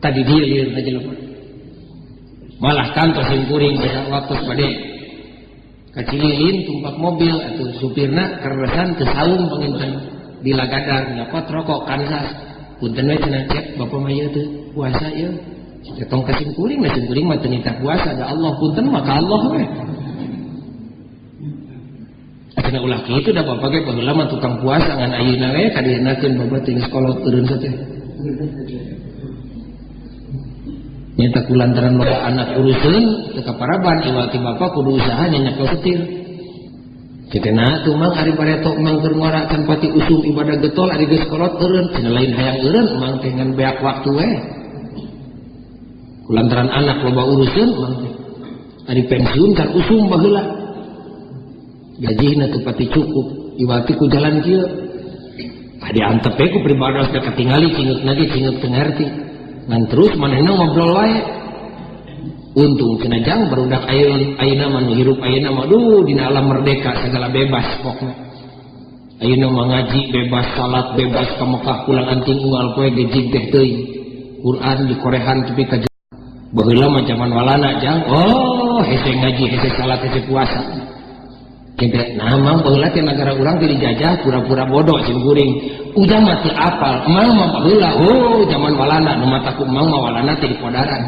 Tadi dia lieur aja lupa. Malah kantor simkuring pada waktu pada kacililin tumpak mobil atau supirna keresan teu saung panginten di lagadar nyapot rokok kansas punten we cenah cek bapak mah ieu teu puasa ieu tong ka simkuring na simkuring mah teu nita puasa da Allah punten mah ka Allah we cenah ulah kitu da bapak ge baheula mah tukang puasa ngan ayeuna we kadienakeun bapak teu sekolah eureun teh nyata kulantaran loba anak urusan teu kaparaban iwal ti bapa kudu usaha nya nyakel setir. Cenah tuh mang ari pareto mang keur ngarakan pati usum ibadah getol ari geus kolot eureun cenah lain hayang eureun mang teh ngan beak waktu we. Kulantaran anak loba urusan mang teh ari pensiun kan usum baheula. Gajihna teu pati cukup iwal ti ku jalan kieu. Adi antep we ku pribados teh katingali cingeukna ge cingeuk teu ngarti. Ngan terus manehna ngobrol wae. Untung cenah jang barudak ayeuna mah nu hirup ayeuna mah dina alam merdeka segala bebas pokna. Ayeuna mah ngaji bebas, salat bebas, ka Mekah pulang anting unggal poe gejig teh teuing. Quran dikorehan tepi ka baheula mah zaman walana jang. Oh, hese ngaji, hese salat, hese puasa. Kente nah mang baheula teh nagara urang teh dijajah pura-pura bodoh jeung kuring. Ujang mah teu apal, emang mah baheula oh zaman walana nu mata ku emang mah walana teh di podaran.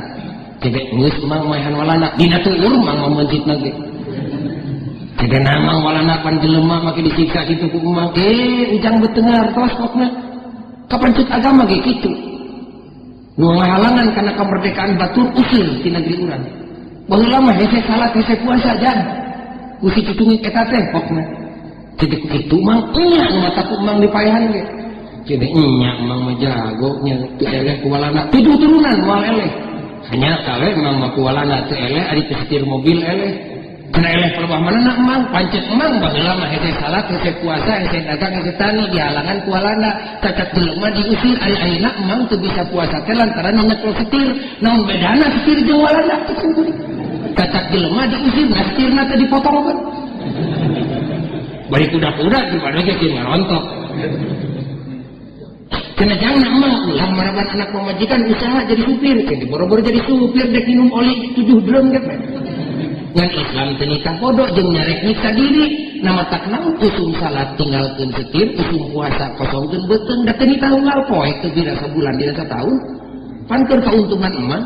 Cede geus emang maehan walana dina teueur mang mah meunjitna ge. Cede namang walana pan jelema make disiksa kitu ku emang ujang betengar tos pokna. Kapan cek agama ge kitu. Nu ngahalangan kana kemerdekaan batur usil ti negeri urang. Baheula mah hese salat hese puasa jan. Ku si cicungit eta teh pokna. Jadi itu mang nya mataku mang dipayahan ge. Jadi nya mang mah jago nya teu eleh ku walana tujuh turunan moal eleh. Hanya kale mang mah ku walana teu eleh ari teu setir mobil eleh. Kena eleh perbah mana nak emang, pancet emang baheula mah hese salat, hese puasa, hese dagang, hese tani dihalangan ku alana, cacat jelema diusir, ayeuna emang teu bisa puasa teh lantaran nyeklo setir. Naon bedana setir jeung walanda teh kudu. Cacat jelema diusir, nah setirna teh dipotong kan. Bari kuda-kuda gimana ge kieu ngarontok. Kena jangan emang ulah maraban anak pemajikan usaha jadi supir, jadi boro-boro jadi supir dek minum oli 7 drum gitu. Ngan Islam teu nikah bodoh jeung nyarek nyiksa diri. Nama tak naon usum salat tinggalkeun setir, usum puasa kosongkeun beuteung da teu nikah unggal poe teu dina sabulan dina satahun. Pan keur kauntungan emang.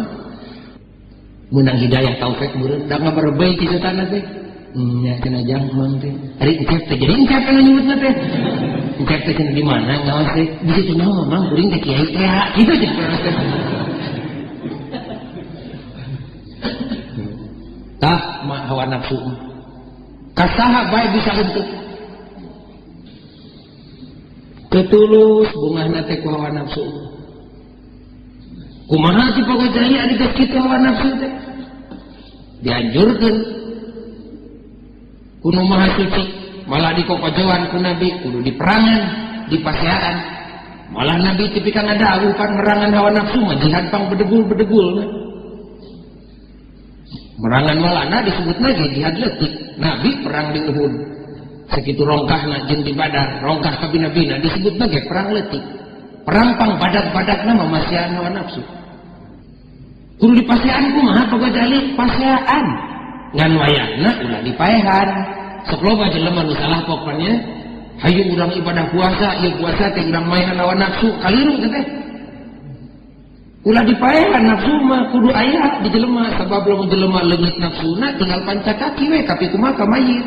Menang hidayah taufik meureun da ngaberbei ti setan teh. Nya cenah jang emang teh. Ari encep teh jadi encep anu nyebutna teh. Encep teh cenah di mana ngaos teh? Di situ naon mamang kuring teh kiai teh. Kitu teh. Tah mah hawa nafsu kasaha bae bisa untuk ketulus bungahna teh ku hawa nafsu kumaha ti pagojaya adi geus kitu hawa nafsu teh dianjurkeun kudu maha suci malah dikokojoan ku nabi kudu diperangan dipaseaan malah nabi teu pika ngadawuh pan merangan hawa nafsu mah jihad pang bedegul-bedegul merangan malana disebut lagi jihad letik. Nabi perang di Uhud segitu rongkahna jeung di Badar rongkah ka bina-bina disebut lagi perang letik. Perang pang badak-badakna mamasian hawa nafsu. Kudu dipasean kumaha pagojali pasean. Ngan wayahna ulah dipaehan. Sok loba jelema nu salah pokona hayu urang ibadah puasa, ieu puasa teh urang maehan hawa nafsu kaliru teh. Ulah dipaehan nafsu mah kudu aya di jelema sabab lamun jelema leungit nafsuna tinggal panca kaki we tapi kumaha ka mayit.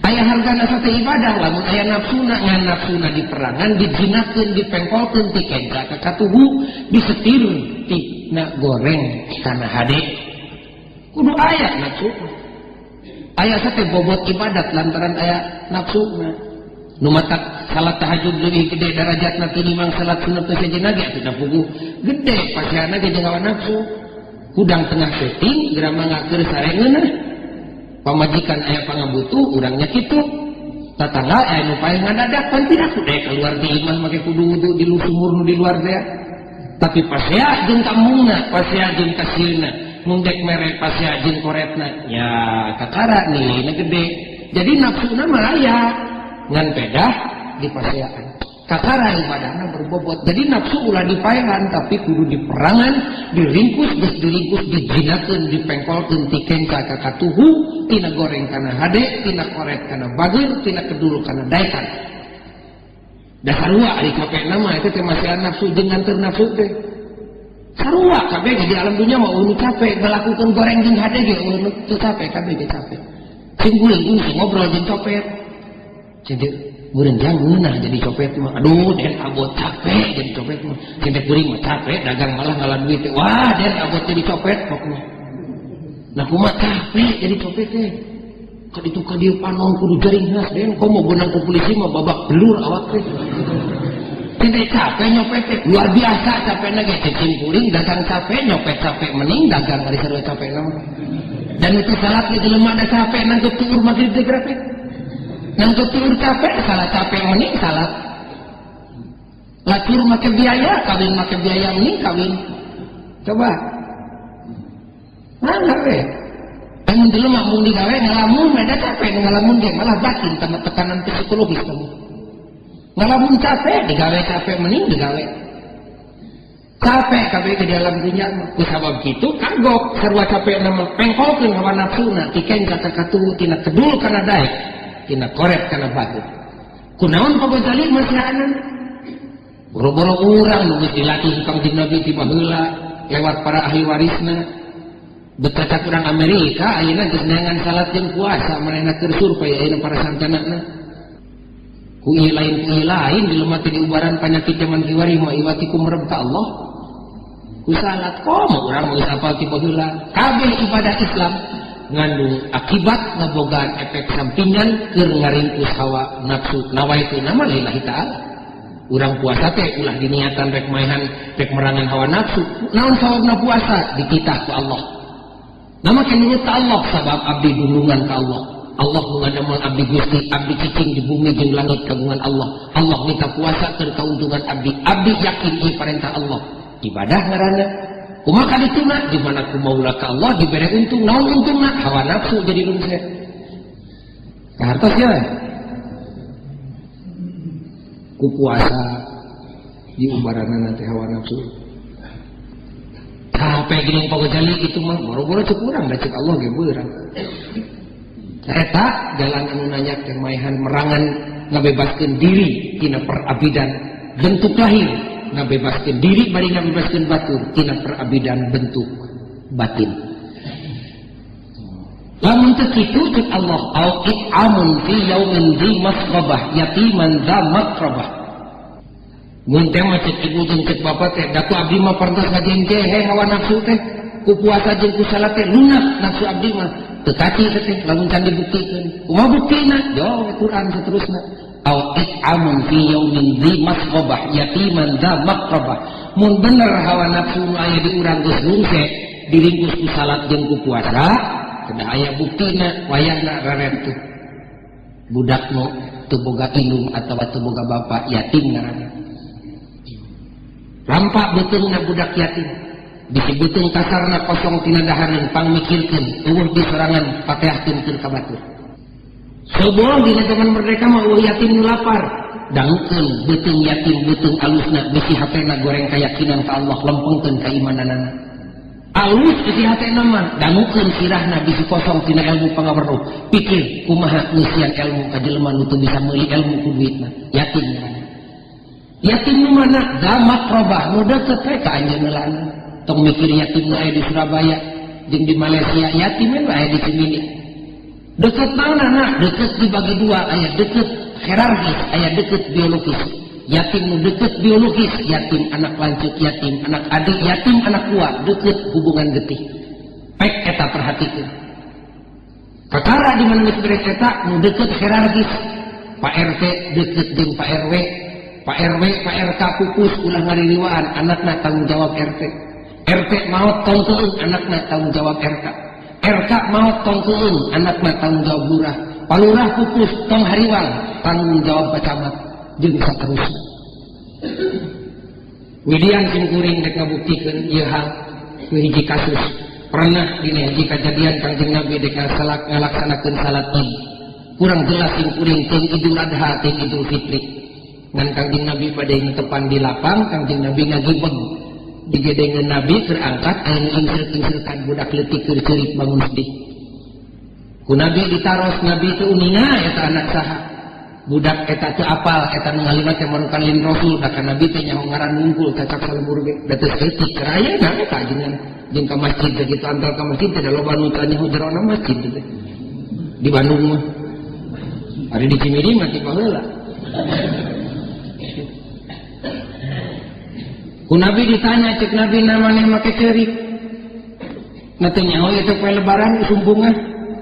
Aya hargana sate ibadah lamun aya nafsuna ngan nafsuna diperangan dijinakeun dipengkolkeun ti kenca ka katuhu disetir ti na goreng kana hade. Kudu aya nafsu. Aya sate bobot ibadat lantaran aya nafsuna. Nu matak salat tahajud leuwih gede darajatna tinimbang salat sunat teh sejenna ge atuh puguh gede paseana ge jeung hawa nafsu. Hudang tengah setting geura mangakeun sarengeuna. Pamajikan aya pangabutuh urangnya kitu. Tatangga aya nu paeh ngadadak pan tidak kudu keluar di imah make kudu wudu di sumur nu di luar teh. Tapi pasea jeung kamungna, pasea jeung kasilna, mun dek mere pasea jeung koretna. Ya kakara nilainya gede. Jadi nafsuna mah aya ngan pedah di paseaan kakara ibadahna berbobot jadi nafsu ulah dipaehan tapi kudu diperangan diringkus geus diringkus dijinakeun dipengkolkeun ti kenca ka katuhu tina goreng kana hade tina koret kana bageur tina kedul kana daekan da sarua ari kapena mah eta teh masehan nafsu jeung nganteur nafsu teh sarua kabeh di alam dunya mah unu capek ngalakukeun goreng jeung hade ge unu teu capek kabeh ge capek sing guling sing ngobrol jeung copet jadi berenjang ngeunah jadi copet mah aduh den abot capek jadi copet mah cendek kuring mah capek dagang malah ngalah duit wah den abot jadi copet pokoknya nah kumaha capek jadi copet teh ka ditu ka dieu panon kudu jaring nas den komo beunang ku polisi mah babak belur awak teh cendek capek nyopet teh luar biasa capekna ge cicing kuring dagang capek nyopet capek mending dagang ari sarua capek naon dan itu salat ge jelema da capek nang tuur magrib teh grafik nang ketur capek salah capek mending salat lacur make biaya kawin make biaya mending kawin coba mana we mun jelema mun digawe ngalamun meda capek ngalamun ge malah batin tambah tekanan psikologis kamu ngalamun capek digawe capek mending digawe capek kabeh ke dalam dunia ku sabab kitu kagok sarua capek nama pengkolkeun hawa nafsuna tikeun ka katuhu tina kedul kana daek tina koret kana bagus kunaon pagojali masahanan boro-boro urang nu geus dilatih kang di nabi ti baheula lewat para ahli warisna betacak urang Amerika ayeuna geus neangan salat jeung puasa manehna keur survei ayeuna para santanana ku ieu lain jelema teh diubaran panyakit zaman kiwari mah iwati kumerem ka Allah ku salat komo urang geus apal ti baheula kabeh ibadah Islam ngandung akibat ngabogaan efek sampingan keur ngaringkus hawa nafsu nawaitu nama lillahi ta'ala urang puasa teh ulah diniatan rek maehan rek merangan hawa nafsu naon sababna puasa dititah ku Allah Nama kenanya ke Allah sabab abdi dulungan ke Allah. Allah mengadamel abdi Gusti, abdi cicing di bumi jeung langit kagungan Allah. Allah minta kuasa keur kauntungan abdi. Abdi yakin ieu perintah Allah. Ibadah ngaranna. Kumaha dituna di mana kumaula ka Allah dibere untung, naon untungna? Hawa nafsu jadi lungse. Ka hartos ya. Ku puasa diubaranna nanti hawa nafsu. Capek gini pagojali itu mah boro-boro cek urang da cek Allah ge beurang. Eta jalan anu nanya teh maehan merangan ngabebaskeun diri tina perabidan bentuk lahir, ngabebaskeun diri bari ngabebaskeun batur tina perabidan bentuk batin. Lamun teu kitu cek Allah, au it'amun fi yaumin dzi masrabah yatiman dza makrabah. Mun teh mah cek ibu jeung cek bapak teh, da ku abdi mah parantos ngajengke hawa nafsu teh, ku puasa jeung ku salat teh lunak nafsu abdi mah. Teu kati teh lamun can dibuktikeun. Kumaha buktina? Jauh Quran saterusna. Au it'amun fi yaumin dzi masrabah yatiman dza makrabah. Mun bener hawa nafsu nu aya di urang geus lungse, diringkus ku salat jeung ku puasa, teu aya buktina wayahna raret teh. Budak nu teu boga indung atawa teu boga bapa yatim ngaranna. Rampak beteungna budak yatim, bisi beteung kasarna kosong tina dahareun pangmikirkeun eueuh diserangan patehkeun keur ka batur. Sebelum dina zaman merdeka mah eueuh yatim nu lapar, dangkeun beteung yatim beteung alusna bisi hatena goreng keyakinan ka Allah lempengkeun keimananana. Alus bisi hatena mah dangukeun sirahna bisi kosong tina ilmu pangaweruh. Pikir kumaha ngeusian ilmu ka jelema nu teu bisa meuli ilmu ku duitna. Yatim ngaranna. Yatim nu mana? Damak robah nu deukeut we ka anjeun heulana. Tong mikir yatim nu aya di Surabaya jeung di Malaysia, yatim mah aya di Cimindi. Deukeut manana? Deukeut dibagi dua, aya deukeut hierarkis, aya deukeut biologis. Yatim nu deukeut biologis, yatim anak lanjut, yatim anak adik, yatim anak tua, deukeut hubungan getih. Pek eta perhatikeun. Perkara di mana geus beres eta nu deukeut hierarkis. Pak RT deukeut jeung Pak RW. Pak RW, Pak RK pupus ulah ngaririwaan, anakna tanggung jawab RT. RT maot tong teueung, anakna tanggung jawab RK. RK maot tong teueung, anakna tanggung jawab lurah. Palurah pupus tong hariwang, tanggung jawab pacamat jeung saterusna. Widian simkuring dek ngabuktikeun ieu hal ku hiji kasus. Pernah dina hiji kajadian Kangjeng Nabi dek ngalaksanakeun salat Id. Kurang jelas simkuring teu Idul Adha teu Idul Fitri. Ngan Kangjeng Nabi pada tepan di lapang, Kangjeng Nabi ngagibeg digedengeun Nabi terangkat aya ingser-ingserkan budak leutik keur ceurik bangun sedih. Ku Nabi ditaros, Nabi teu uninga eta anak saha. Budak eta teu apal eta nu ngalima teh marukan lin Rasul, da ka Nabi teh nyaho ngaran nungkul cacak salebur ge. Da teu seutik kerayana eta ajengan jeung ka masjid teh kitu antar ka masjid teh da loba nu tanya hujrona masjid teh. Di Bandung mah. Ari di Cimindi mah ti baheula. Ku Nabi ditanya, cek Nabi namanya make cerik. Nanti nyaho itu poe lebaran sumbungan.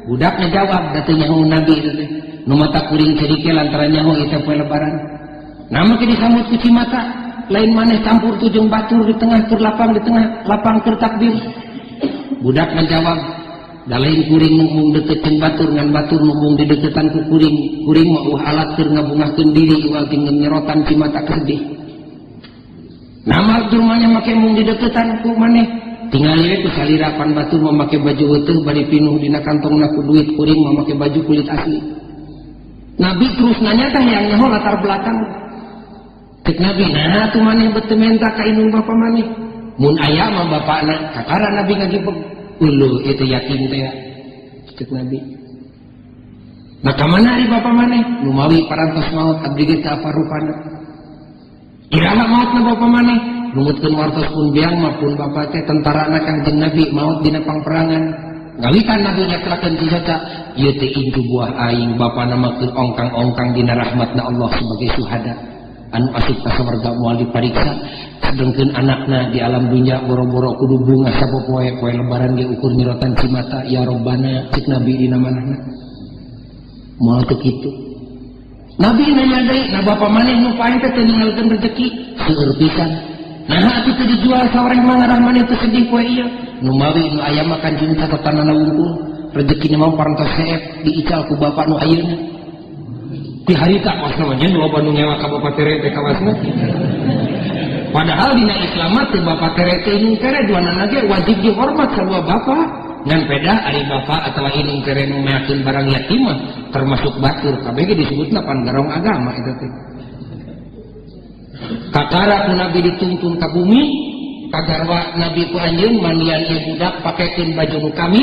Budak ngejawab, nanti nyaho Nabi itu teh. Nu mata kuring cerike lantaran nyaho itu poe lebaran. Nama ke disambut ku cimata, lain maneh campur tujung batur di tengah keur lapang di tengah lapang keur takbir. Budak ngejawab, da lain kuring mung dekeutkeun batur ngan batur mung di deketan ku kuring. Kuring mah alat keur ngabungahkeun diri ual tinggal nyerotan cimata kesedih. Nama rumahnya make mung di deketan ku maneh tinggal ieu ku salirapan batur memakai baju weuteuh bari pinuh dina kantongna ku duit kuring memakai baju kulit asli. Nabi terus nanya teh yang nyaho latar belakang. Cek Nabi, nah tuh maneh beuteung menta ka indung bapa maneh. Mun aya mah bapana, kakara Nabi ngagibeg. Uluh itu yatim teh. Cek Nabi. Nah ka mana ari bapa maneh? Nu mawi parantos maot abdi ge teu apa rupana. Irama maut na bapa maneh, numutkeun wartos pun biang maupun bapa teh tentara anak Kangjeng Nabi maut dina pangperangan. Ngawikan Nabi nyakrakeun ti saca, ieu teh intu buah aing bapana mah keur ongkang-ongkang dina rahmatna Allah sebagai syuhada. Anu asup ka sawarga moal dipariksa, sedengkeun anakna di alam dunya boro-boro kudu bunga sapopoe poe lebaran ge ukur nyirotan cimata ya Robbana cek Nabi dina manehna. Moal teu kitu. Nabi nanya deui, nah bapa maneh nu paeng teh teu ninggalkeun rezeki? Seueur pisan. Nah atuh teu dijual sawareng mangarah maneh teu sedih poe ieu. Nu mawi nu aya mah Kanjeng catatanana wungkul. Rezekina mah parantos seep diical ku bapak nu ayeuna. Ti harita kosna mah nyen loba nu ngewa ka bapak tere teh kawasna. Padahal dina Islam teh bapak tere teh inung tere duanana ge wajib dihormat sarua bapak. Ngan peda ari bapak atawa inung tere nu meakeun barang yatim mah termasuk batur kabeh ge disebutna pan garong agama eta teh. Kakara ku Nabi dituntun ka bumi, kagarwa Nabi ku anjeun mandian ieu budak pakekeun baju nu kami,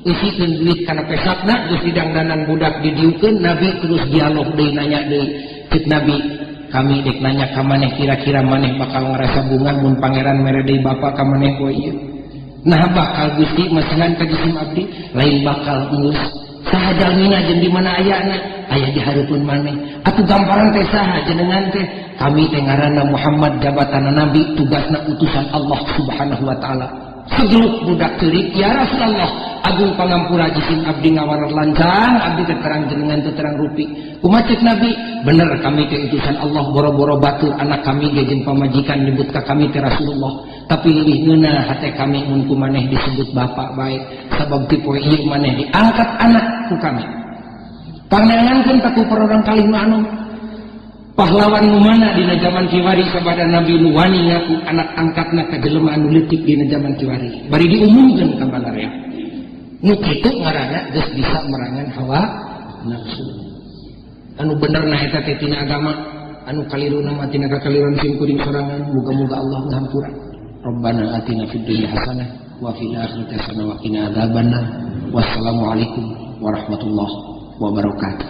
isikeun duit kana pesakna, geus didangdanan budak didiukeun, Nabi terus dialog deui nanya deui. Cik Nabi, kami dek nanya ka maneh kira-kira maneh bakal ngarasa bunga mun pangeran mere deui bapak ka maneh poe ieu. Nah bakal Gusti masengan ka jisim abdi, lain bakal ngurus. Saha jalmina jeung di mana ayana? Aya di hareupeun maneh. Atuh gamparan teh saha jenengan teh? Kami teh ngaranna Muhammad, jabatanna Nabi, tugasna utusan Allah Subhanahu wa taala. Segeluk budak teurik, ya Rasulullah, agung pangampura jisim abdi ngawarar lancang, abdi teh terang jenengan teh terang rupi. Kumaha ceuk Nabi? Bener kami teh utusan Allah, boro-boro batur anak kami ge jeung pamajikan nyebut ka kami teh Rasulullah. Tapi leuwih ngeunah hate kami mun ku maneh disebut bapak bae, sabab ti poe ieu maneh diangkat anak ku kami. Pandangankeun ka ku perorang kalih nu anu pahlawan nu mana dina zaman kiwari sabada Nabi nu wani ngaku anak angkatna ka jelema anu leutik dina zaman kiwari. Bari diumumkeun ka balareak. Nu kitu ngaranna geus bisa merangan hawa nafsu. Anu benerna eta teh tina agama, anu kaliruna mah tina kakaliruan sim kuring sorangan, muga-muga Allah ngahampura. Rabbana atina fid dunya hasanah wa fil akhirati hasanah wa qina adzabannar. Wassalamualaikum warahmatullahi wabarakatuh.